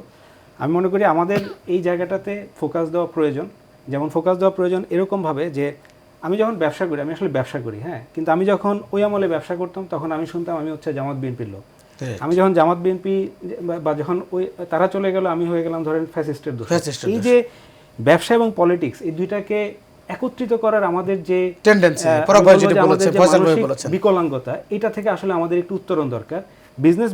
আমি মনে করি আমাদের এই জায়গাটাতে ফোকাস দেওয়া প্রয়োজন। যেমন ফোকাস দেওয়া প্রয়োজন এরকমভাবে যে আমি যখন ব্যবসা করি, আমি আসলে ব্যবসা করি, হ্যাঁ, কিন্তু আমি যখন ওই আমলে ব্যবসা করতাম তখন আমি শুনতাম আমি হচ্ছে জামাত বিএনপির লোক। আমি যখন জামাত বিএনপি বা যখন ওই তারা চলে গেল, আমি হয়ে গেলাম ধরেন ফ্যাসিস্টের দোষ। এই যে ব্যবসা এবং পলিটিক্স, এই দুইটাকে একত্রিত করার আমাদের যে টেন্ডেন্সি, বিকলাঙ্গতা, এটা থেকে আসলে আমাদের একটু উত্তরণ দরকার।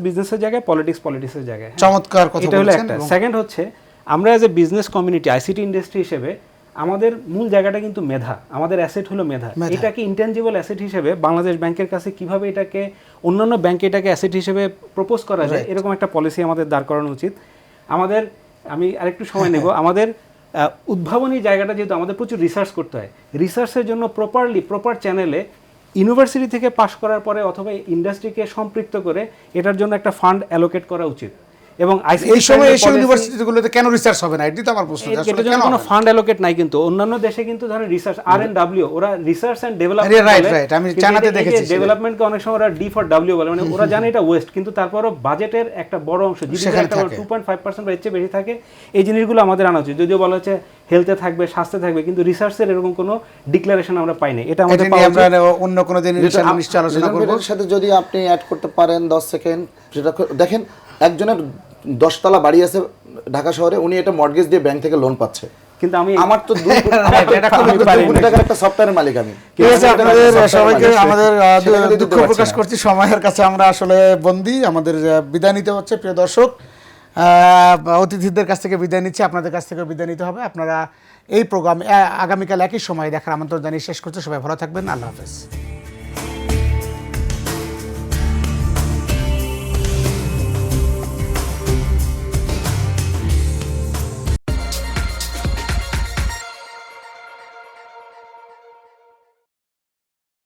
বিজনেসের জায়গায়, পলিটিক্সের জায়গায়। চমৎকার কথা বলেছেন। সেকেন্ড হচ্ছে আমরা as a business community, ICT industry হিসেবে আমাদের মূল জায়গাটা কিন্তু মেধা, আমাদের অ্যাসেট হলো মেধা। এটাকে ইনট্যাঞ্জিবল অ্যাসেট হিসেবে বাংলাদেশ ব্যাংকের কাছে কিভাবে এটাকে অন্যান্য ব্যাংকে এটাকে অ্যাসেট হিসেবে প্রপোজ করা যায়, এরকম একটা পলিসি আমাদের দাঁড় করানো উচিত। আমাদের, আমি আরেকটু সময় নেব, আমাদের উদ্ভাবনী জায়গাটা যেহেতু আমাদের প্রচুর রিসার্চ করতে হয়, রিসার্চের জন্য প্রপার চ্যানেলে ইউনিভার্সিটি থেকে পাশ করার পরে অথবা ইন্ডাস্ট্রিকে সম্পৃক্ত করে এটার জন্য একটা ফান্ড অ্যালোকেট করা উচিত। এবং এই সময় এসব ইউনিভার্সিটিগুলোতে কেন রিসার্চ হবে না, এটি তো আমার প্রশ্ন, আসলে এটার জন্য কেন কোনো হবে? ফান্ড অ্যালোকেট নাই, কিন্তু অন্যান্য দেশে কিন্তু ধরেন রিসার্চ R&W, ওরা রিসার্চ এন্ড আরে ডেভেলপমেন্ট right, right, আমি চায়নাতে দেখেছি সেটা। ডেভেলপমেন্টকে অনেক সময় ওরা D for W বলে, মানে ওরা জানে এটা ওয়েস্ট, কিন্তু তারপরও বাজেটের একটা বড় অংশ জিডিপির সেখানে একটা থাকে। 2.5% বা এর চেয়ে বেশি থাকে। এই জিনিসগুলো আমাদের আনা উচিত। যদিও বলা হচ্ছে হেলথে থাকবে, স্বাস্থ্যে থাকবে, কিন্তু রিসার্চের এরকম কোনো ডিক্লারেশন আমরা পাই না। এটা আমাদের এটা নিয়ে পাওয়া আমরা উচিত। অন্য কোনো দিন ইনশাআল্লাহ নিশ্চয়ই আলোচনা রিজন করব। ভাইয়ের সাথে যদি আপনি অ্যাড করতে পারেন 10 সেকেন্ড, সেটা দেখেন একজনের 10 তলা বাড়ি আছে ঢাকা শহরে, উনি এটা মর্টগেজ দিয়ে ব্যাংক থেকে লোন পাচ্ছে। কিন্তু আমি আমার তো 2 কোটি টাকার একটা সফটওয়্যারের মালিক আমি। ঠিক আছে, আপনাদের সবাইকে আমাদের সেটাকে দিতে দুঃখ পারছি প্রকাশ না। করছি, সময়ের কাছে আমরা আসলে বন্দী, আমাদের বিদায় নিতে হচ্ছে। প্রিয় দর্শক, অতিথিদের কাছ থেকে বিদায় নিচ্ছি, আপনাদের কাছ থেকে বিদায় নিতে হবে। আপনারা এই প্রোগ্রাম আগামীকাল একই সময় দেখার আমন্ত্রণ জানিয়ে শেষ করতে, সবাই ভালো থাকবেন, আল্লাহ হাফেজ।